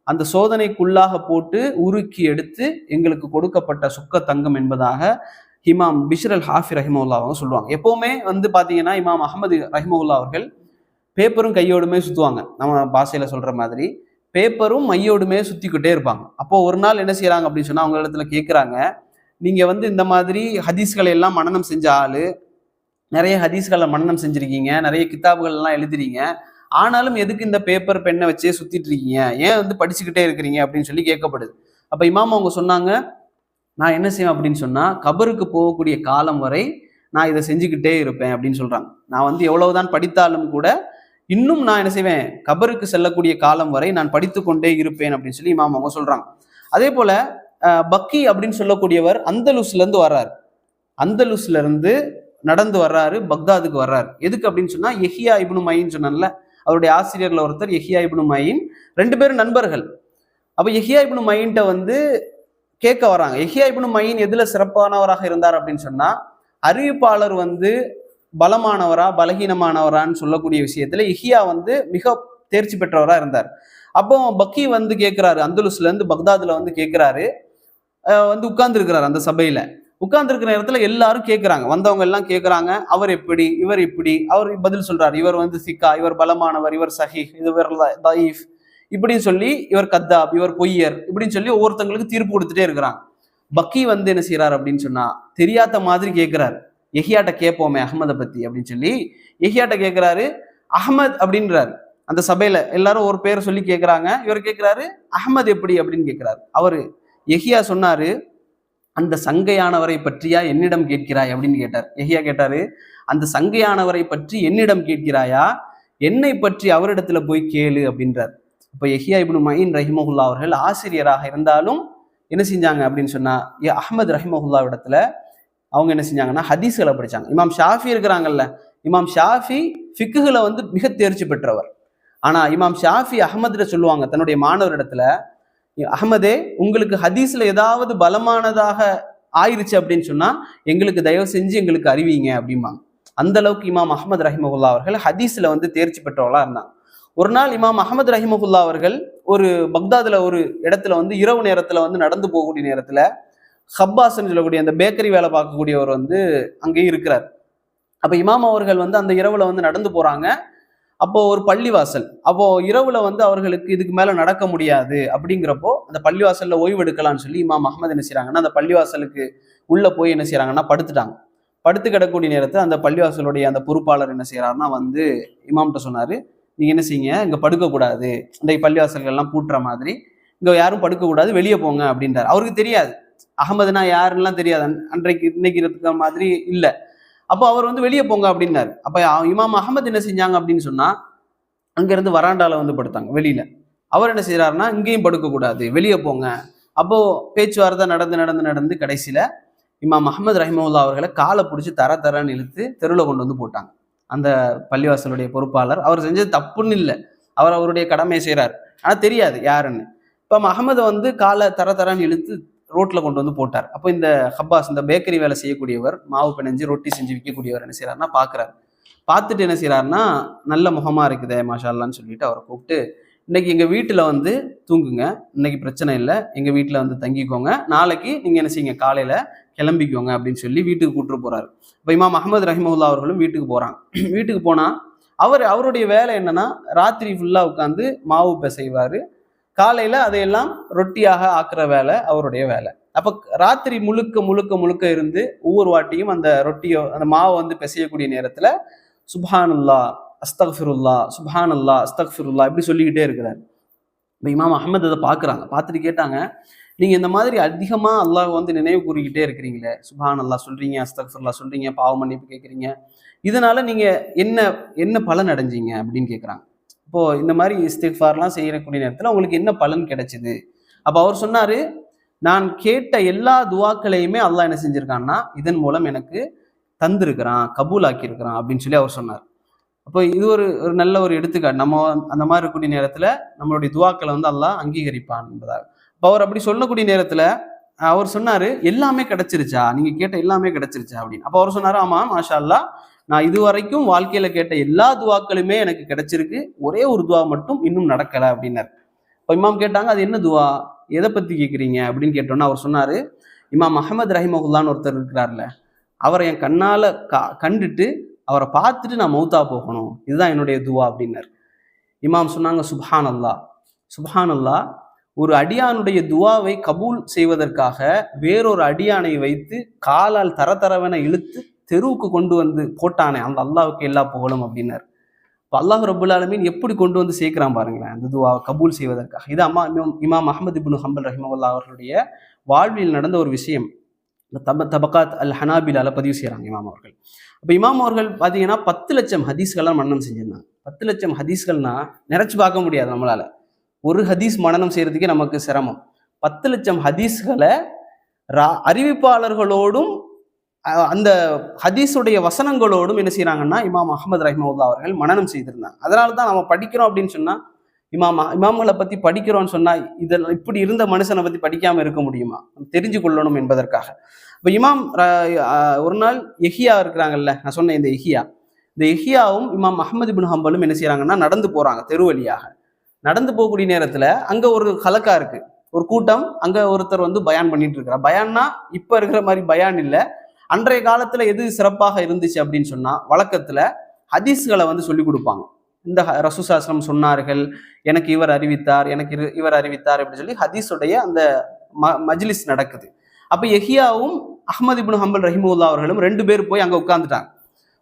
அந்த சோதனைக்குள்ளாக போட்டு உருக்கி எடுத்து எங்களுக்கு கொடுக்கப்பட்ட சொக்க தங்கம் என்பதாக இமாம் பிஷ்ர் அல் ஹாஃபி ரஹிமவுல்லா அவங்க சொல்லுவாங்க. எப்பவுமே வந்து பாத்தீங்கன்னா இமாம் அஹமது ரஹிமவுல்லா அவர்கள் பேப்பரும் கையோடுமே சுத்துவாங்க. நம்ம பாஷையில சொல்ற மாதிரி பேப்பரும் மையோடுமே சுத்திக்கிட்டே இருப்பாங்க. அப்போ ஒரு நாள் என்ன செய்யறாங்க அப்படின்னு சொன்னா, அவங்க இடத்துல கேட்கிறாங்க, நீங்க வந்து இந்த மாதிரி ஹதீஸ்களை எல்லாம் மனனம் செஞ்ச ஆளு, நிறைய ஹதீஸ்களை மனனம் செஞ்சிருக்கீங்க, நிறைய கிதாபுகள் எல்லாம் எழுதுறீங்க, ஆனாலும் எதுக்கு இந்த பேப்பர் பெண்ணை வச்சே சுத்திட்டு இருக்கீங்க, ஏன் வந்து படிச்சுக்கிட்டே இருக்கிறீங்க அப்படின்னு சொல்லி கேட்கப்படுது. அப்ப இமாம் அவங்க சொன்னாங்க, நான் என்ன செய்வேன் அப்படின்னு சொன்னா, கபருக்கு போகக்கூடிய காலம் வரை நான் இதை செஞ்சுக்கிட்டே இருப்பேன் அப்படின்னு சொல்றாங்க. நான் வந்து எவ்வளவுதான் படித்தாலும் கூட இன்னும் நான் என்ன செய்வேன், கபருக்கு செல்லக்கூடிய காலம் வரை நான் படித்து கொண்டே இருப்பேன் அப்படின்னு சொல்லி இமாம் அவங்க சொல்றாங்க. அதே போல பக்கி அப்படின்னு சொல்லக்கூடியவர் அந்தலுஸ்ல இருந்து வர்றாரு. அந்தலுஸ்ல இருந்து நடந்து வர்றாரு, பக்தாதுக்கு வர்றாரு. எதுக்கு அப்படின்னு சொன்னா, யஹ்யா இப்னு மயின் சொன்னான்ல, அவருடைய ஆசிரியர்ல ஒருத்தர் யஹ்யா இப்னு மயின், 2 பேரும் நண்பர்கள். அப்ப யஹ்யா இப்னு மயின்ட்ட வந்து கேட்க வராங்க. யஹ்யா இப்னு மயின் எதுல சிறப்பானவராக இருந்தார் அப்படின்னு சொன்னா, அறிவிப்பாளர் வந்து பலமானவரா பலகீனமானவரான்னு சொல்லக்கூடிய விஷயத்துல யஹ்யா வந்து மிக தேர்ச்சி பெற்றவரா இருந்தார். அப்போ பக்கி வந்து கேட்கிறாரு, அந்தலுஸ்ல இருந்து பக்தாதுல வந்து கேட்கிறாரு, வந்து உட்கார்ந்து இருக்கிறார் அந்த சபையில. உட்கார்ந்து இருக்கிற நேரத்துல எல்லாரும் கேட்கிறாங்க, வந்தவங்க எல்லாம் கேட்கிறாங்க, அவர் எப்படி, இவர் இப்படி. அவர் பதில் சொல்றாரு, இவர் வந்து சிக்கா, இவர் பலமானவர், இவர் சஹீஹ், இவர் தயீஃப், இப்படின்னு சொல்லி, இவர் கத்தாப், இவர் பொய்யர், இப்படின்னு சொல்லி ஒவ்வொருத்தங்களுக்கு தீர்ப்பு கொடுத்துட்டே இருக்கிறாங்க. பக்கி வந்து என்ன செய்யறாரு அப்படின்னு சொன்னா, தெரியாத மாதிரி கேட்கிறாரு, யஹ்யாட்ட கேட்போமே அஹமதை பத்தி அப்படின்னு சொல்லி யஹ்யாட்ட கேட்கிறாரு. அஹமத் அப்படின்றாரு. அந்த சபையில எல்லாரும் ஒரு பேரை சொல்லி கேட்கிறாங்க. இவர் கேட்கிறாரு, அஹமது எப்படி அப்படின்னு கேட்கிறாரு. அவரு யஹ்யா சொன்னாரு, அந்த சங்கையானவரை பற்றியா என்னிடம் கேட்கிறாய் அப்படின்னு கேட்டார். யஹ்யா கேட்டாரு, அந்த சங்கையானவரை பற்றி என்னிடம் கேட்கிறாயா, என்னை பற்றி அவரிடத்துல போய் கேளு அப்படின்றார். இப்ப யஹ்யா இப்னு மயின் ரஹிமஹுல்லா அவர்கள் ஆசிரியராக இருந்தாலும் என்ன செஞ்சாங்க அப்படின்னு சொன்னா, அஹ்மத் ரஹிமஹுல்லா இடத்துல அவங்க என்ன செஞ்சாங்கன்னா ஹதீஸ்களை படிச்சாங்க. இமாம் ஷாஃபி இருக்கிறாங்கல்ல, இமாம் ஷாஃபி ஃபிக்குகளை வந்து மிக தேர்ச்சி பெற்றவர். ஆனா இமாம் ஷாஃபி அஹ்மத்ல சொல்லுவாங்க தன்னுடைய மாணவர் இடத்துல, அஹ்மதே, உங்களுக்கு ஹதீஸ்ல ஏதாவது பலமானதாக ஆயிருச்சு அப்படின்னு சொன்னா எங்களுக்கு தயவு செஞ்சு எங்களுக்கு அறிவிங்க அப்படிம்பாங்க. அந்த அளவுக்கு இமாம் அஹ்மத் ரஹிமஹுல்லா அவர்கள் ஹதீஸ்ல வந்து தேர்ச்சி பெற்றவர்களா இருந்தாங்க. ஒரு நாள் இமாம் அஹ்மத் ரஹிமஹுல்லா அவர்கள் ஒரு பக்தாதுல ஒரு இடத்துல வந்து இரவு நேரத்துல வந்து நடந்து போகக்கூடிய நேரத்துல ஹப்பாஸ்ன்னு சொல்லக்கூடிய அந்த பேக்கரி வேலை பார்க்கக்கூடியவர் வந்து அங்கேயும் இருக்கிறார். அப்ப இமாம் அவர்கள் வந்து அந்த இரவுல வந்து நடந்து போறாங்க. அப்போ ஒரு பள்ளிவாசல், அப்போ இரவுல வந்து அவர்களுக்கு இதுக்கு மேல நடக்க முடியாது. அப்படிங்கிறப்போ அந்த பள்ளிவாசல்ல ஓய்வு எடுக்கலாம்னு சொல்லி இமாம் அஹ்மத் என்ன செய்யறாங்கன்னா, அந்த பள்ளிவாசலுக்கு உள்ள போய் என்ன செய்யறாங்கன்னா படுத்துட்டாங்க. படுத்து கிடக்கூடிய நேரத்தில் அந்த பள்ளிவாசலுடைய அந்த பொறுப்பாளர் என்ன செய்யறாருன்னா வந்து இமாம்கிட்ட சொன்னாரு, நீங்க என்ன செய்யுங்க, இங்க படுக்க கூடாது, இந்த பள்ளிவாசல்கள் எல்லாம் பூட்டுற மாதிரி இங்க யாரும் படுக்க கூடாது, வெளியே போங்க அப்படின்றாரு. அவருக்கு தெரியாது அகமதுனா யாருன்னெல்லாம் தெரியாது, அன்றைக்கு இன்னைக்கு இருக்கிற மாதிரி இல்லை. அப்போ அவர் வந்து வெளியே போங்க அப்படின்னாரு. அப்ப இமாம் அஹமது என்ன செஞ்சாங்க அப்படின்னு சொன்னா, அங்கிருந்து வராண்டால வந்து படுத்தாங்க வெளியில. அவர் என்ன செய்யறாருன்னா, இங்கேயும் படுக்க கூடாது, வெளியே போங்க. அப்போ பேச்சுவார்த்தை நடந்து நடந்து நடந்து கடைசியில இமாம் அஹமது ரஹிமவுல்லா அவர்களை காலை பிடிச்சி தரன்னு இழுத்து தெருவில் கொண்டு வந்து போட்டாங்க. அந்த பள்ளிவாசலுடைய பொறுப்பாளர் அவர் செஞ்சது தப்புன்னு இல்லை, அவர் அவருடைய கடமையை செய்யறாரு, ஆனா தெரியாது யாருன்னு. இப்போ அஹமதை வந்து காலை தரன்னு இழுத்து ரோட்ல கொண்டு வந்து போட்டார். அப்போ இந்த ஹப்பாஸ், இந்த பேக்கரி வேலை செய்யக்கூடியவர், மாவு பிணைஞ்சு ரொட்டி செஞ்சு விற்கக்கூடியவர் என்ன செய்யறாருன்னா பாக்குறாரு. பார்த்துட்டு என்ன செய்யறாருன்னா, நல்ல முகமா இருக்குதே மாஷால்லான்னு சொல்லிட்டு அவரை கூப்பிட்டு, இன்னைக்கு எங்க வீட்டுல வந்து தூங்குங்க, இன்னைக்கு பிரச்சனை இல்லை, எங்க வீட்டுல வந்து தங்கிக்கோங்க, நாளைக்கு நீங்க என்ன செய்யுங்க, காலையில கிளம்பிக்கோங்க அப்படின்னு சொல்லி வீட்டுக்கு கூப்பிட்டு போறாரு. இப்போ இமாம் அஹமது ரஹிமவுல்லா அவர்களும் வீட்டுக்கு போறாங்க. வீட்டுக்கு போனா அவருடைய வேலை என்னன்னா, ராத்திரி ஃபுல்லா உட்காந்து மாவு பிசைவாரு, காலையில அதையெல்லாம் ரொட்டியாக ஆக்குற வேலை அவருடைய வேலை. அப்ப ராத்திரி முழுக்க முழுக்க முழுக்க இருந்து ஒவ்வொரு வாட்டியும் அந்த ரொட்டியோ அந்த மாவை வந்து பிசையக்கூடிய நேரத்துல சுப்ஹானல்லா அஸ்தக்ஃபிருல்லா சுப்ஹானல்லா அஸ்தக்ஃபிருல்லா இப்படி சொல்லிக்கிட்டே இருக்கிறார். இப்போ இமாம் அஹ்மத் அதை பார்க்குறாங்க, பார்த்துட்டு கேட்டாங்க, நீங்க இந்த மாதிரி அதிகமா அல்லாஹ் வந்து நினைவு கூறிக்கிட்டே இருக்கிறீங்களே, சுப்ஹானல்லா சொல்றீங்க, அஸ்தக்ஃபிருல்லா சொல்றீங்க, பாவ மன்னிப்பு கேட்குறீங்க, இதனால நீங்க என்ன என்ன பலன் அடைஞ்சீங்க அப்படின்னு கேட்குறாங்க. இப்போ இந்த மாதிரி இஸ்திக்ஃபார்லாம் செய்யக்கூடிய நேரத்தில் உங்களுக்கு என்ன பலன் கிடைச்சிது? அப்போ அவர் சொன்னாரு, நான் கேட்ட எல்லா துவாக்களையுமே அல்லாஹ் என்ன செஞ்சிருக்கான்னா இதன் மூலம் எனக்கு தந்திருக்கிறான், கபூல் ஆக்கியிருக்கிறான் அப்படின்னு சொல்லி அவர் சொன்னார். அப்போ இது ஒரு ஒரு நல்ல ஒரு எடுத்துக்காட்டு. நம்ம அந்த மாதிரி இருக்கக்கூடிய நேரத்துல நம்மளுடைய துவாக்களை வந்து அல்லாஹ் அங்கீகரிப்பான் என்பதாக. அப்போ அவர் அப்படி சொல்லக்கூடிய நேரத்துல அவர் சொன்னாரு, எல்லாமே கிடைச்சிருச்சா, நீங்க கேட்ட எல்லாமே கிடைச்சிருச்சா அப்படின்னு. அப்போ அவர் சொன்னாரு, ஆமா மாஷா அல்லாஹ், நான் இதுவரைக்கும் வாழ்க்கையில கேட்ட எல்லா துவாக்களுமே எனக்கு கிடைச்சிருக்கு, ஒரே ஒரு துவா மட்டும் இன்னும் நடக்கல அப்படின்னாரு. இப்போ இமாம் கேட்டாங்க, அது என்ன துவா, எதை பத்தி கேட்குறீங்க அப்படின்னு கேட்டோன்னா அவர் சொன்னாரு, இமாம் அஹமது ரஹிமஹுல்லான்னு ஒருத்தர் இருக்கிறார்ல, அவரை என் கண்ணால கண்டுட்டு அவரை பார்த்துட்டு நான் மௌத்தா போகணும், இதுதான் என்னுடைய துவா அப்படின்னார். இமாம் சொன்னாங்க, சுப்ஹான் அல்லா, சுப்ஹான் அல்லா, ஒரு அடியானுடைய துவாவை கபூல் செய்வதற்காக வேறொரு அடியானை வைத்து காலால் தரதரவென இழுத்து தெருவுக்கு கொண்டு வந்து போட்டானே அந்த அல்லாவுக்கு எல்லா புகழும் அப்படின்னார். இப்போ அல்லாஹ் ரப்புல் ஆலமீன் எப்படி கொண்டு வந்து சேர்க்கிறான் பாருங்களேன் அந்த துவா கபூல் செய்வதற்காக. இது இமாம் அஹ்மத் இப்னு ஹம்பல் ரஹிமஹுல்லாஹ் அவர்களுடைய வாழ்வில் நடந்த ஒரு விஷயம். தபகாத் அல் ஹனாபிலால பதிவு செய்கிறாங்க இமாம் அவர்கள். அப்போ இமாம் அவர்கள் பார்த்தீங்கன்னா 10 லட்சம் ஹதீஸ்கள்லாம் மனனம் செஞ்சிருந்தாங்க. 10 லட்சம் ஹதீஸ்கள்னா நினைச்சு பார்க்க முடியாது நம்மளால. ஒரு ஹதீஸ் மனனம் செய்யறதுக்கே நமக்கு சிரமம். 10 லட்சம் ஹதீஸ்களை அறிவிப்பாளர்களோடும் அந்த ஹதீஸுடைய வசனங்களோடும் என்ன செய்யறாங்கன்னா இமாம் அஹ்மத் ரஹிமஹுல்லாஹ் அவர்கள் மனனம் செய்திருந்தாங்க. அதனால தான் நம்ம படிக்கிறோம் அப்படின்னு சொன்னா, இமாம்களை பத்தி படிக்கிறோம்னு சொன்னா, இதில் இப்படி இருந்த மனுஷனை பத்தி படிக்காம இருக்க முடியுமா, தெரிஞ்சு கொள்ளணும் என்பதற்காக. இப்போ இமாம் ஒரு நாள் எஹியா இருக்கிறாங்கல்ல, நான் சொன்னேன் இந்த எஹியாவும் இமாம் அஹ்மத் இப்னு ஹம்பலும் என்ன செய்யறாங்கன்னா நடந்து போறாங்க தெரு வழியாக. நடந்து போகக்கூடிய நேரத்துல அங்க ஒரு ஹலக்கா இருக்கு, ஒரு கூட்டம், அங்க ஒருத்தர் வந்து பயான் பண்ணிட்டு இருக்கிறார். பயான்னா இப்ப இருக்கிற மாதிரி பயான் இல்லை. அன்றைய காலத்துல எது சிறப்பாக இருந்துச்சு அப்படின்னு சொன்னா, வழக்கத்துல ஹதீஸ்களை வந்து சொல்லி கொடுப்பாங்க. இந்த ரசூலுல்லாஹி சொன்னார்கள், எனக்கு இவர் அறிவித்தார், எனக்கு இவர் அறிவித்தார் அப்படின்னு சொல்லி ஹதீஸுடைய அந்த மஜ்லிஸ் நடக்குது. அப்ப எஹியாவும் அஹ்மத் இப்னு ஹம்பல் ரஹிமஹுல்லாஹ் அவர்களும் 2 பேர் போய் அங்க உட்கார்ந்துட்டாங்க.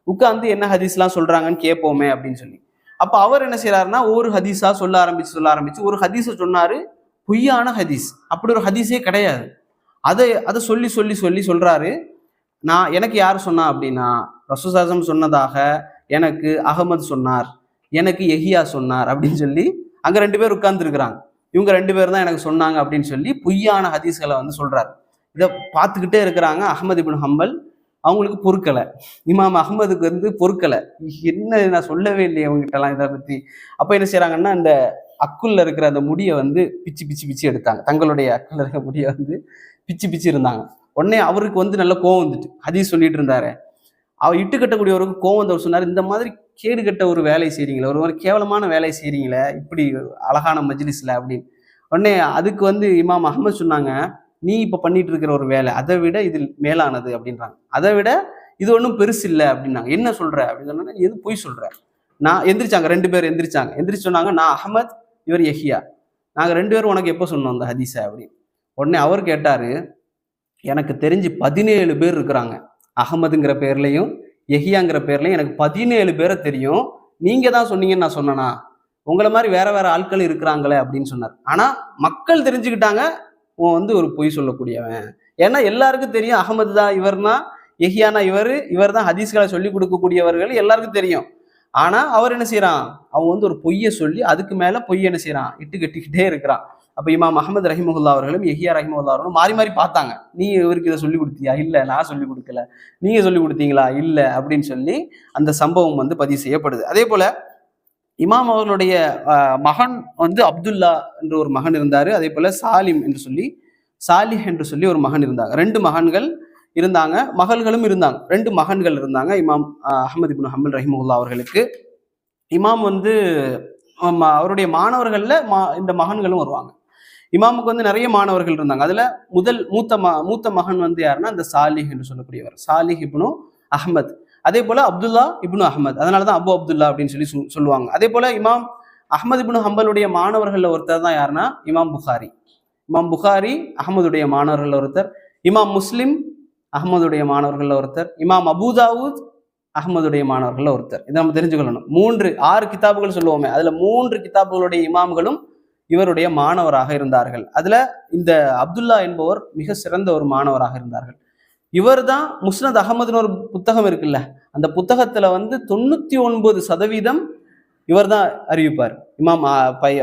உட்கார்ந்து என்ன ஹதீஸ்லாம் சொல்றாங்கன்னு கேட்போமே அப்படின்னு சொல்லி. அப்ப அவர் என்ன செய்யறாருன்னா ஒரு ஹதீஸா சொல்ல ஆரம்பிச்சு ஒரு ஹதீஸை சொன்னாரு, பொய்யான ஹதீஸ், அப்படி ஒரு ஹதீஸே கிடையாது. அதை சொல்லி சொல்றாரு. எனக்கு யார் சொன்னா அப்படின்னா, ரசூலுல்லாஹி சொன்னதாக எனக்கு அகமது சொன்னார், எனக்கு எஹியா சொன்னார் அப்படின்னு சொல்லி அங்க 2 பேர் உட்கார்ந்து இருக்கிறாங்க. இவங்க 2 பேர் தான் எனக்கு சொன்னாங்க அப்படின்னு சொல்லி பொய்யான ஹதீஸ்களை வந்து சொல்றாரு. இதை பார்த்துக்கிட்டே இருக்கிறாங்க அஹ்மத் இப்னு ஹம்பல். அவங்களுக்கு பொறுக்கலை, இமாம் அஹ்மதுக்கு வந்து பொறுக்கலை, என்ன நான் சொல்லவே இல்லையே அவங்ககிட்டலாம் இதை பத்தி. அப்ப என்ன செய்யறாங்கன்னா, இந்த அக்குள்ள இருக்கிற அந்த முடியை வந்து பிச்சு எடுத்தாங்க. தங்களுடைய அக்குள்ள இருக்கிற முடியை வந்து பிச்சு இருந்தாங்க. உடனே அவருக்கு வந்து நல்ல கோவம் வந்துட்டு, ஹதீஸ் சொல்லிட்டு இருந்தாரு. அவர் இட்டு கட்டக்கூடியவருக்கு கோவம் வந்தவர் சொன்னார், இந்த மாதிரி கேடு கட்ட ஒரு வேலை செய்றீங்களே, ஒரு மாதிரி கேவலமான வேலை செய்றீங்களே இப்படி அழகான மஜ்லிஸ்ல அப்படின்னு. உடனே அதுக்கு வந்து இமாம் அஹ்மத் சொன்னாங்க, நீ இப்ப பண்ணிட்டு இருக்கிற ஒரு வேலை அதை விட இதில் மேலானது அப்படின்றாங்க. அதை விட இது ஒன்றும் பெருசு இல்லை அப்படின்னாங்க. என்ன சொல்ற அப்படின்னு சொன்னா, எது பொய் சொல்ற. நான் எந்திரிச்சாங்க, 2 பேர் எந்திரிச்சு சொன்னாங்க, நான் அஹ்மத், இவர் எஹியா, நாங்க 2 பேரும் உனக்கு எப்போ சொன்னோம் அந்த ஹதீஸ அப்படின்னு. உடனே அவர் கேட்டாரு, எனக்கு தெரிஞ்சு 17 பேர் இருக்கிறாங்க, அகமதுங்கிற பேர்லையும் எஹியாங்கிற பேர்லையும் எனக்கு 17 பேரை தெரியும், நீங்க தான் சொன்னீங்கன்னு நான் சொன்னேனா, உங்களை மாதிரி வேற ஆட்கள் இருக்கிறாங்களே அப்படின்னு சொன்னார். ஆனா மக்கள் தெரிஞ்சுக்கிட்டாங்க உன் வந்து ஒரு பொய் சொல்லக்கூடியவன். ஏன்னா எல்லாருக்கும் தெரியும் அகமது தான் இவர்னா, எஹியானா இவர் தான் ஹதீஸ்களை சொல்லி கொடுக்கக்கூடியவர்கள் எல்லாருக்கும் தெரியும். ஆனா அவர் என்ன செய்யறான், அவன் வந்து ஒரு பொய்யை சொல்லி அதுக்கு மேல பொய் என்ன செய்யறான், இட்டு கட்டிக்கிட்டே இருக்கிறான். அப்ப இமாம் அஹ்மத் ரஹிமஹுல்லாஹ் அவர்களும் எஹியா ரஹிமஹுல்லாஹ் அவர்களும் மாறி பார்த்தாங்க. நீ இவருக்கு இதை சொல்லி கொடுத்தியா? இல்ல, நான் சொல்லி கொடுக்கல. நீங்க சொல்லி கொடுத்தீங்களா? இல்ல அப்படின்னு சொல்லி அந்த சம்பவம் வந்து பதிவு செய்யப்படுது. அதே போல இமாம் அவர்களுடைய மகன் வந்து அப்துல்லா என்ற ஒரு மகன் இருந்தாரு. அதே போல சாலிஹ் என்று சொல்லி ஒரு மகன் இருந்தாங்க. 2 மகன்கள் இருந்தாங்க, மகள்களும் இருந்தாங்க. 2 மகன்கள் இருந்தாங்க இமாம் அஹ்மத் இப்னு ஹம்பல் ரஹிமஹுல்லாஹ் அவர்களுக்கு. இமாம் வந்து அவருடைய மாணவர்கள்ல இந்த மகன்களும் வருவாங்க. இமாமுக்கு வந்து நிறைய மாணவர்கள் இருந்தாங்க. அதுல மூத்த மகன் வந்து யாருன்னா அந்த சாலிஹ் என்று சொல்லக்கூடியவர், சாலிஹ் இப்னு அஹ்மத். அதே போல அப்துல்லா இப்னு அஹ்மத், அதனாலதான் அபு அப்துல்லா அப்படின்னு சொல்லி சொல்லுவாங்க. அதே போல இமாம் அஹ்மத் இப்னு ஹம்பலுடைய மாணவர்கள்ல ஒருத்தர் தான் யாருன்னா இமாம் புகாரி அஹ்மதுடைய மாணவர்கள் ஒருத்தர். இமாம் முஸ்லிம் அஹ்மதுடைய மாணவர்கள் ஒருத்தர். இமாம் அபூதாவூத் அஹ்மதுடைய மாணவர்கள் ஒருத்தர். இதை நம்ம தெரிஞ்சுக்கொள்ளணும். 6 கிதாபுகள் சொல்லுவோமே, அதுல 3 கிதாபுகளுடைய இமாம்களும் இவருடைய மாணவராக இருந்தார்கள். அதுல இந்த அப்துல்லா என்பவர் மிக சிறந்த ஒரு மாணவராக இருந்தார்கள். இவர் தான் முஸ்னத் அகமதுன்னு ஒரு புத்தகம் இருக்குல்ல, அந்த புத்தகத்துல 99% இவர் தான் அறிவிப்பார். இமாம்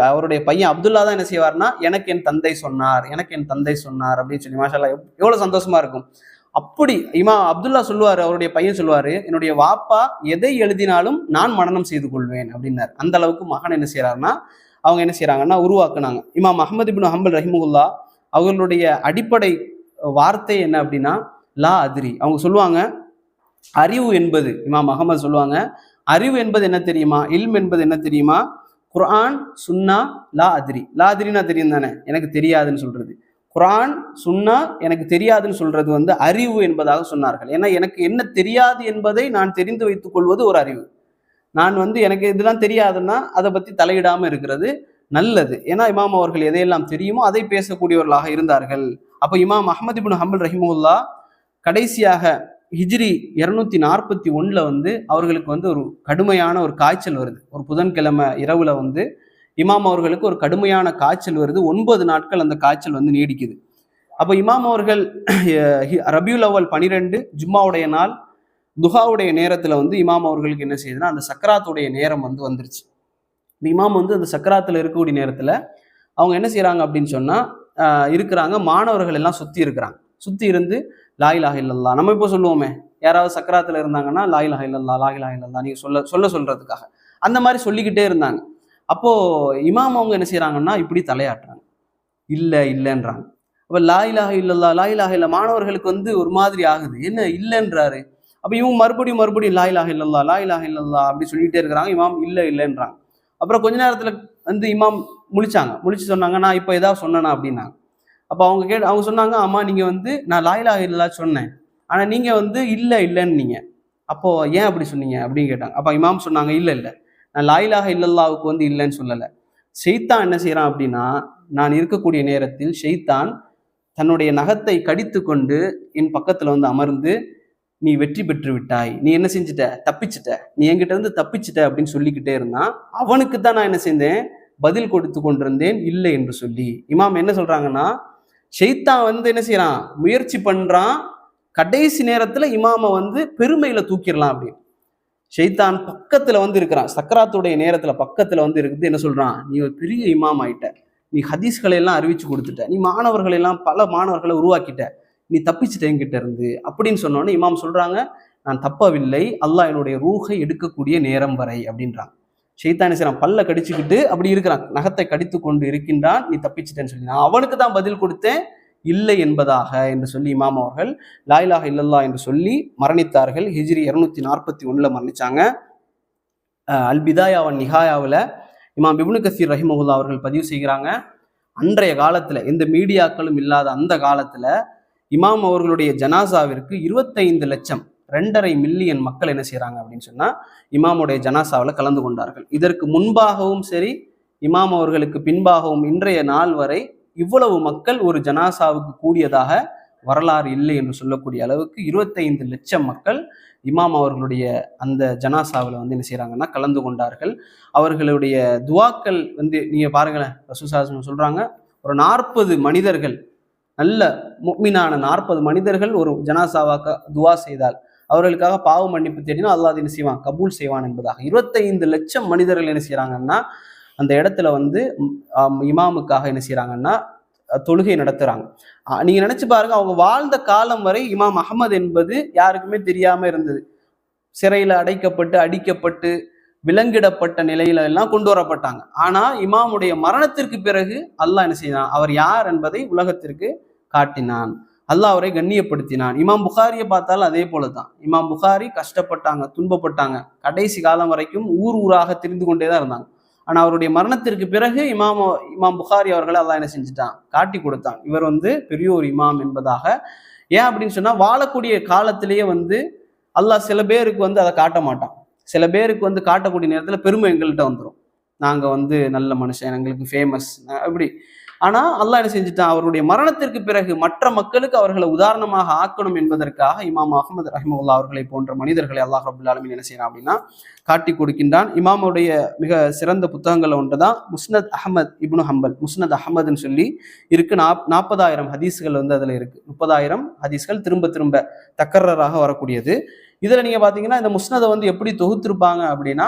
அவருடைய பையன் அப்துல்லா தான் என்ன செய்வார்னா, எனக்கு என் தந்தை சொன்னார், எனக்கு என் தந்தை சொன்னார் அப்படின்னு சொல்லி. மாஷா அல்லாஹ், எவ்வளவு சந்தோஷமா இருக்கும். அப்படி இமாம் அப்துல்லா சொல்லுவாரு, அவருடைய பையன் சொல்லுவாரு, என்னுடைய வாப்பா எதை எழுதினாலும் நான் மனனம் செய்து கொள்வேன் அப்படின்னார். அந்த அளவுக்கு மகன் என்ன செய்யறாருன்னா, அவங்க என்ன செய்யறாங்கன்னா உருவாக்குனாங்க. இமாம் அஹ்மது இப்னு ஹம்பல் ரஹிமஹுல்லா அவர்களுடைய அடிப்படை வார்த்தை என்ன அப்படின்னா, லா அதிரி. அவங்க சொல்லுவாங்க, அறிவு என்பது, இமாம் அகமது சொல்லுவாங்க, அறிவு என்பது என்ன தெரியுமா, இல்ம் என்பது என்ன தெரியுமா, குர்ஆன் சுன்னா லா அதிரி. லா அதிரினா தெரியும் தானே, எனக்கு தெரியாதுன்னு சொல்றது. குர்ஆன் சுன்னா எனக்கு தெரியாதுன்னு சொல்றது அறிவு என்பதாக சொன்னார்கள். ஏன்னா எனக்கு என்ன தெரியாது என்பதை நான் தெரிந்து வைத்துக் கொள்வது ஒரு அறிவு. நான் எனக்கு இதெல்லாம் தெரியாதுன்னா அதை பத்தி தலையிடாம இருக்கிறது நல்லது. ஏன்னா இமாம் அவர்கள் எதையெல்லாம் தெரியுமோ அதை பேசக்கூடியவர்களாக இருந்தார்கள். அப்ப இமாம் அஹ்மது இப்னு ஹம்பல் ரஹிமஹுல்லா கடைசியாக ஹிஜ்ரி 241 அவர்களுக்கு ஒரு கடுமையான ஒரு காய்ச்சல் வருது. ஒரு புதன்கிழமை இரவுல இமாம் அவர்களுக்கு ஒரு கடுமையான காய்ச்சல் வருது. 9 நாட்கள் அந்த காய்ச்சல் நீடிக்குது. அப்ப இமாம் அவர்கள் ரபியுல் அவ்வல் 12 ஜும்மாவுடைய நாள் துஹாவுடைய நேரத்துல இமாம் அவர்களுக்கு என்ன செய்யுதுன்னா, அந்த சக்கராத்துடைய நேரம் வந்துருச்சு. இமாம் அந்த சக்கராத்துல இருக்கக்கூடிய நேரத்துல அவங்க என்ன செய்யறாங்க அப்படின்னு சொன்னா, இருக்கிறாங்க, மாணவர்கள் எல்லாம் சுத்தி இருக்கிறாங்க. சுத்தி இருந்து லா இலாஹ இல்லல்லாஹ், நம்ம இப்போ சொல்லுவோமே, யாராவது சக்கராத்துல இருந்தாங்கன்னா லா இலாஹ இல்லல்லாஹ் லா இலாஹ இல்லல்லாஹ் நீங்க சொல்றதுக்காக அந்த மாதிரி சொல்லிக்கிட்டே இருந்தாங்க. அப்போ இமாம் அவங்க என்ன செய்யறாங்கன்னா, இப்படி தலையாட்டுறாங்க, இல்லைன்றாங்க. அப்ப லா இலாஹ இல்லல்லாஹ் லா இலாஹ இல்ல, மாணவர்களுக்கு ஒரு மாதிரி ஆகுது, என்ன இல்லைன்றாரு. அப்ப இவங்க மறுபடியும் லா இலாஹ இல்லல்லாஹ் லா இலாஹ இல்லல்லாஹ் அப்படி சொல்லிட்டே இருக்கிறாங்க. இமாம் இல்லைன்றாங்க. அப்புறம் கொஞ்ச நேரத்துல இமாம் முழிச்சு சொன்னாங்க, நான் இப்ப ஏதாவது சொன்னேனா அப்படின்னாங்க. அப்ப அவங்க சொன்னாங்க, ஆமா நீங்க நான் லா இலாஹ இல்லல்லாஹ் சொன்னேன், ஆனா நீங்க இல்லைன்னு நீங்க, அப்போ ஏன் அப்படி சொன்னீங்க அப்படின்னு கேட்டாங்க. அப்ப இமாம் சொன்னாங்க, இல்ல நான் லா இலாஹ இல்லல்லாஹ்வுக்கு இல்லைன்னு சொல்லல. ஷைத்தான் என்ன செய்யறான் அப்படின்னா, நான் இருக்கக்கூடிய நேரத்தில் ஷைத்தான் தன்னுடைய நகத்தை கடித்து கொண்டு என் பக்கத்துல அமர்ந்து, நீ வெற்றி பெற்று விட்டாய், நீ என்ன செஞ்சுட்ட, தப்பிச்சிட்ட, நீ என்கிட்ட தப்பிச்சிட்ட அப்படின்னு சொல்லிக்கிட்டே இருந்தான். அவனுக்கு தான் நான் என்ன செஞ்சேன், பதில் கொடுத்து கொண்டிருந்தேன் இல்லை என்று சொல்லி. இமாம் என்ன சொல்றாங்கன்னா, ஷைத்தான் என்ன செய்யறான், முயற்சி பண்றான், கடைசி நேரத்துல இமாம பெருமையில தூக்கிடலாம் அப்படின்னு. ஷைத்தான் பக்கத்துல இருக்கிறான், சக்கராத்துடைய நேரத்துல பக்கத்துல இருக்குது. என்ன சொல்றான், நீ ஒரு பெரிய இமாம் ஆயிட்ட, நீ ஹதீஸ்களை எல்லாம் அறிவிச்சு கொடுத்துட்ட, நீ மாணவர்களை எல்லாம் பல மாணவர்களை உருவாக்கிட்ட, நீ தப்பிச்சுட்ட என்கிட்ட இருந்து அப்படின்னு சொன்னோன்னே இமாம் சொல்றாங்க, நான் தப்பவில்லை, அல்லாஹ் என்னுடைய ரூஹை எடுக்கக்கூடிய நேரம் வரை அப்படின்றான். ஷைத்தான் என்ன செய்யறான், பல்ல கடிச்சுக்கிட்டு அப்படி இருக்கிறான், நகத்தை கடித்து கொண்டு இருக்கின்றான், நீ தப்பிச்சிட்டேன்னு சொல்லி நான் அவனுக்கு தான் பதில் கொடுத்தேன் இல்லை என்பதாக என்று சொல்லி இமாம் அவர்கள் லா இலாஹ இல்லல்லாஹ் என்று சொல்லி மரணித்தார்கள். ஹிஜ்ரி 241 மரணிச்சாங்க. அல் பிதாயா வன் நிஹாயாவில் இமாம் இப்னு கஸீர் ரஹிமஹுல்லா அவர்கள் பதிவு செய்கிறாங்க, அன்றைய காலத்துல எந்த மீடியாக்களும் இல்லாத அந்த காலத்துல இமாம் அவர்களுடைய ஜனாசாவிற்கு 25 லட்சம் 2.5 மில்லியன் மக்கள் என்ன செய்யறாங்க அப்படின்னு சொன்னா, இமாமுடைய ஜனாசாவில் கலந்து கொண்டார்கள். இதற்கு முன்பாகவும் சரி, இமாம் அவர்களுக்கு பின்பாகவும் இன்றைய நாள் வரை இவ்வளவு மக்கள் ஒரு ஜனாசாவுக்கு கூடியதாக வரலாறு இல்லை என்று சொல்லக்கூடிய அளவுக்கு 25 லட்சம் மக்கள் இமாம் அவர்களுடைய அந்த ஜனாசாவில் என்ன செய்யறாங்கன்னா கலந்து கொண்டார்கள். அவர்களுடைய துவாக்கள் நீங்க பாருங்களேன், ரசூல் ஸல்லல்லாஹு அலைஹி வஸல்லம் சொல்றாங்க, ஒரு 40 மனிதர்கள், நல்ல முஃமினான 40 மனிதர்கள் ஒரு ஜனாசாவாக துவா செய்தால், அவர்களுக்காக பாவ மன்னிப்பு தேடினா அல்லாஹ் என்ன செய்வான், கபூல் செய்வான் என்பதாக 25 லட்சம் மனிதர்கள் என்ன செய்யறாங்கன்னா அந்த இடத்துல இமாமுக்காக என்ன செய்யறாங்கன்னா தொழுகை நடத்துறாங்க. நீங்க நினைச்சு பாருங்க, அவங்க வாழ்ந்த காலம் வரை இமாம் அஹ்மத் என்பது யாருக்குமே தெரியாம இருந்தது. சிறையில அடைக்கப்பட்டு அடிக்கப்பட்டு விலங்கிடப்பட்ட நிலையில எல்லாம் கொண்டு வரப்பட்டாங்க. ஆனா இமாமுடைய மரணத்திற்கு பிறகு அல்லாஹ் என்ன செய்தான், அவர் யார் என்பதை உலகத்திற்கு காட்டினான், அல்லாஹ் அவரை கண்ணியப்படுத்தினான். இமாம் புகாரியை பார்த்தாலும் அதே போலதான். இமாம் புகாரி கஷ்டப்பட்டாங்க, துன்பப்பட்டாங்க, கடைசி காலம் வரைக்கும் ஊர் ஊராக திரிந்து கொண்டேதான் இருந்தாங்க. ஆனா அவருடைய மரணத்திற்கு பிறகு இமாம் புகாரி அவர்களை அல்லாஹ் என்ன செஞ்சுட்டான், காட்டி கொடுத்தான், இவர் பெரிய ஒரு இமாம் என்பதாக. ஏன் அப்படின்னு சொன்னா, வாழக்கூடிய காலத்திலேயே அல்லாஹ் சில பேருக்கு அதை காட்ட மாட்டான். சில பேருக்கு காட்டக்கூடிய நேரத்துல பெருமை எங்கள்கிட்ட வந்துடும், நாங்க நல்ல மனுஷன், எங்களுக்கு ஃபேமஸ் அப்படி. ஆனா அல்லாஹ் என்ன செஞ்சுட்டான், அவருடைய மரணத்திற்கு பிறகு மற்ற மக்களுக்கு அவர்களை உதாரணமாக ஆக்கணும் என்பதற்காக இமாம் அஹ்மது ரஹிமஹுல்லா அவர்களை போன்ற மனிதர்களை அல்லாஹ் ரபுல் ஆலமீன் என்ன செய்யறான் அப்படின்னா காட்டி கொடுக்கின்றான். இமாமுடைய மிக சிறந்த புத்தகங்கள் ஒன்றுதான் முஸ்னத் அஹமத் இப்னு ஹம்பல். முஸ்னத் அஹமதுன்னு சொல்லி இருக்கு. 40,000 ஹதீஸ்கள் வந்து அதுல இருக்கு. 30,000 ஹதீஸ்கள் திரும்ப திரும்ப தக்கரராக வரக்கூடியது. இதுல நீங்க பாத்தீங்கன்னா இந்த முஸ்னதை வந்து எப்படி தொகுத்திருப்பாங்க அப்படின்னா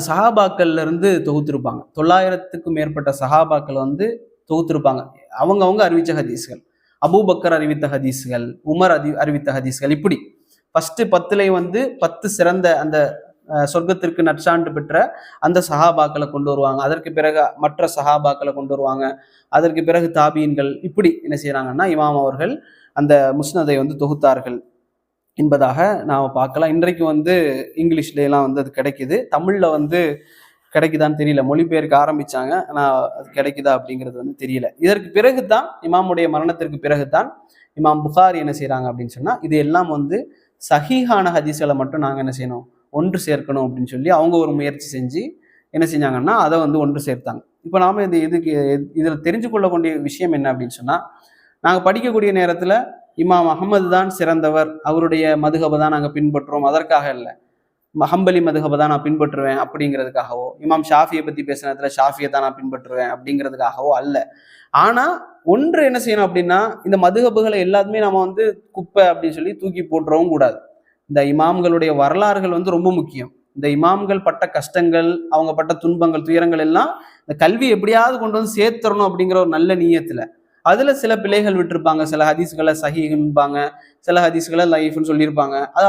சஹாபாக்கள்ல இருந்து தொகுத்திருப்பாங்க. 900க்கும் மேற்பட்ட சஹாபாக்கள் வந்து தொகுத்திருப்பாங்க. அவங்க அறிவிச்ச ஹதீஸ்கள், அபூபக்கர் அறிவித்த ஹதீஸ்கள், உமர் அறிவித்த ஹதீஸ்கள், இப்படி ஃபர்ஸ்ட் 10 வந்து 10 சிறந்த அந்த சொர்க்கத்திற்கு நற்சான்று பெற்ற அந்த சஹாபாக்களை கொண்டு வருவாங்க. அதற்கு பிறகு மற்ற சஹாபாக்களை கொண்டு வருவாங்க. அதற்கு பிறகு தாபீன்கள், இப்படி என்ன செய்யறாங்கன்னா இமாம் அவர்கள் அந்த முஸ்னதை வந்து தொகுத்தார்கள் என்பதாக நாம் பார்க்கலாம். இன்றைக்கு வந்து இங்கிலீஷ்லாம் வந்து அது கிடைக்குது. தமிழ்ல வந்து கிடைக்குதான்னு தெரியல, மொழிபெயர்க்க ஆரம்பிச்சாங்க, ஆனால் அது கிடைக்குதா அப்படிங்கிறது வந்து தெரியல. இதற்கு பிறகுதான் இமாமுடைய மரணத்திற்கு பிறகுதான் இமாம் புகாரி என்ன செய்யறாங்க அப்படின்னு சொன்னா இது எல்லாம் வந்து சஹீஹான ஹதீஸ்களை மட்டும் நாங்கள் என்ன செய்யணும், ஒன்று சேர்க்கணும் அப்படின்னு சொல்லி அவங்க ஒரு முயற்சி செஞ்சு என்ன செஞ்சாங்கன்னா அதை வந்து ஒன்று சேர்த்தாங்க. இப்போ நாம இதில் தெரிஞ்சு கொள்ளக்கூடிய விஷயம் என்ன அப்படின்னு சொன்னா, நாங்கள் படிக்கக்கூடிய நேரத்தில் இமாம் அஹமது தான் சிறந்தவர், அவருடைய மதுஹபை தான் நாங்கள் பின்பற்றுறோம், அதற்காக இல்லை. ஹம்பலி மதுஹபை தான் நான் பின்பற்றுவேன் அப்படிங்கிறதுக்காகவோ, இமாம் ஷாஃபியை பற்றி பேசுன நேரத்துல ஷாஃபியை தான் நான் பின்பற்றுவேன் அப்படிங்கிறதுக்காகவோ அல்ல. ஆனா ஒன்று என்ன செய்யணும் அப்படின்னா, இந்த மதுஹபுகளை எல்லாத்துமே நம்ம வந்து குப்பை அப்படின்னு சொல்லி தூக்கி போட்டுறவும் கூடாது. இந்த இமாம்களுடைய வரலாறுகள் வந்து ரொம்ப முக்கியம். இந்த இமாம்கள் பட்ட கஷ்டங்கள், அவங்க பட்ட துன்பங்கள், துயரங்கள் எல்லாம் இந்த கல்வி எப்படியாவது கொண்டு வந்து சேர்த்துறணும் அப்படிங்கிற ஒரு நல்ல நீயத்துல அதுல சில பிழைகள் விட்டுருப்பாங்க. சில ஹதீஸ்களை சஹீஹ்ன்பாங்க, சில ஹதீஸ்களை லைஃப்னு சொல்லியிருப்பாங்க. அது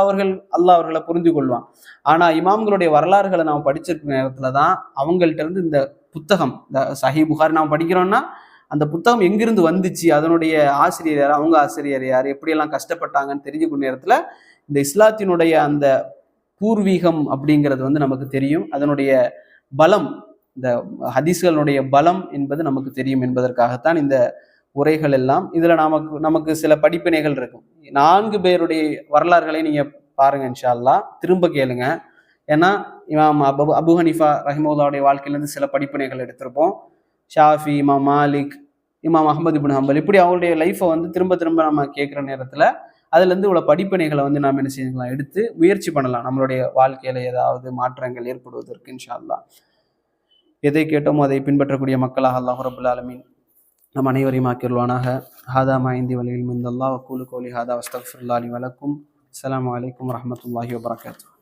அல்லாஹ் அவர்களை புரிந்து கொள்வான். ஆனா இமாம்களுடைய வரலாறுகளை நாம் படிச்சிருக்கிற நேரத்துல தான் அவங்கள்ட்ட இருந்து இந்த புத்தகம், இந்த சஹீஹ் புகாரி நாம் படிக்கிறோம்னா அந்த புத்தகம் எங்கிருந்து வந்துச்சு, அதனுடைய ஆசிரியர் யார், அவங்க ஆசிரியர் யார், எப்படியெல்லாம் கஷ்டப்பட்டாங்கன்னு தெரிஞ்சுக்கூடிய நேரத்துல இந்த இஸ்லாத்தினுடைய அந்த பூர்வீகம் அப்படிங்கிறது வந்து நமக்கு தெரியும். அதனுடைய பலம், இந்த ஹதீஸ்களுடைய பலம் என்பது நமக்கு தெரியும் என்பதற்காகத்தான் இந்த உரைகள் எல்லாம். இதுல நமக்கு சில படிப்பினைகள் இருக்கும். 4 பேருடைய வரலாறுகளை நீங்க பாருங்க இன்ஷா அல்லாஹ், திரும்ப கேளுங்க. ஏன்னா இமாம் அபு ஹனீஃபா ரஹிமஹுல்லாவுடைய வாழ்க்கையிலேருந்து சில படிப்பினைகள் எடுத்திருப்போம். ஷாஃபி, இமாம் மாலிக், இமாம் அஹ்மது இப்னு ஹம்பல், இப்படி அவருடைய லைஃப்பை வந்து திரும்ப திரும்ப நம்ம கேட்குற நேரத்துல அதுல இருந்து இவ்வளவு படிப்பினைகளை வந்து நாம் என்ன செய்யலாம், எடுத்து முயற்சி பண்ணலாம் நம்மளுடைய வாழ்க்கையில ஏதாவது மாற்றங்கள் ஏற்படுவதற்கு இன்ஷா அல்லாஹ். எதை கேட்டோமோ அதை பின்பற்றக்கூடிய மக்களாக அல்லாஹ் ரப்பல் ஆலமீன் நம் அனைவரையும் ஆக்கிடுவானாக. ஹாதா மா இந்தி வலியில் மிந்தல்லாஹ் வக்கூலு கௌலி ஹாதா வஸ்தக்ஃபிருல்லாஹி லி வலக்கும். அஸ்ஸலாமு அலைக்கும் வரஹ்மத்துல்லாஹி வபரகாத்துஹு.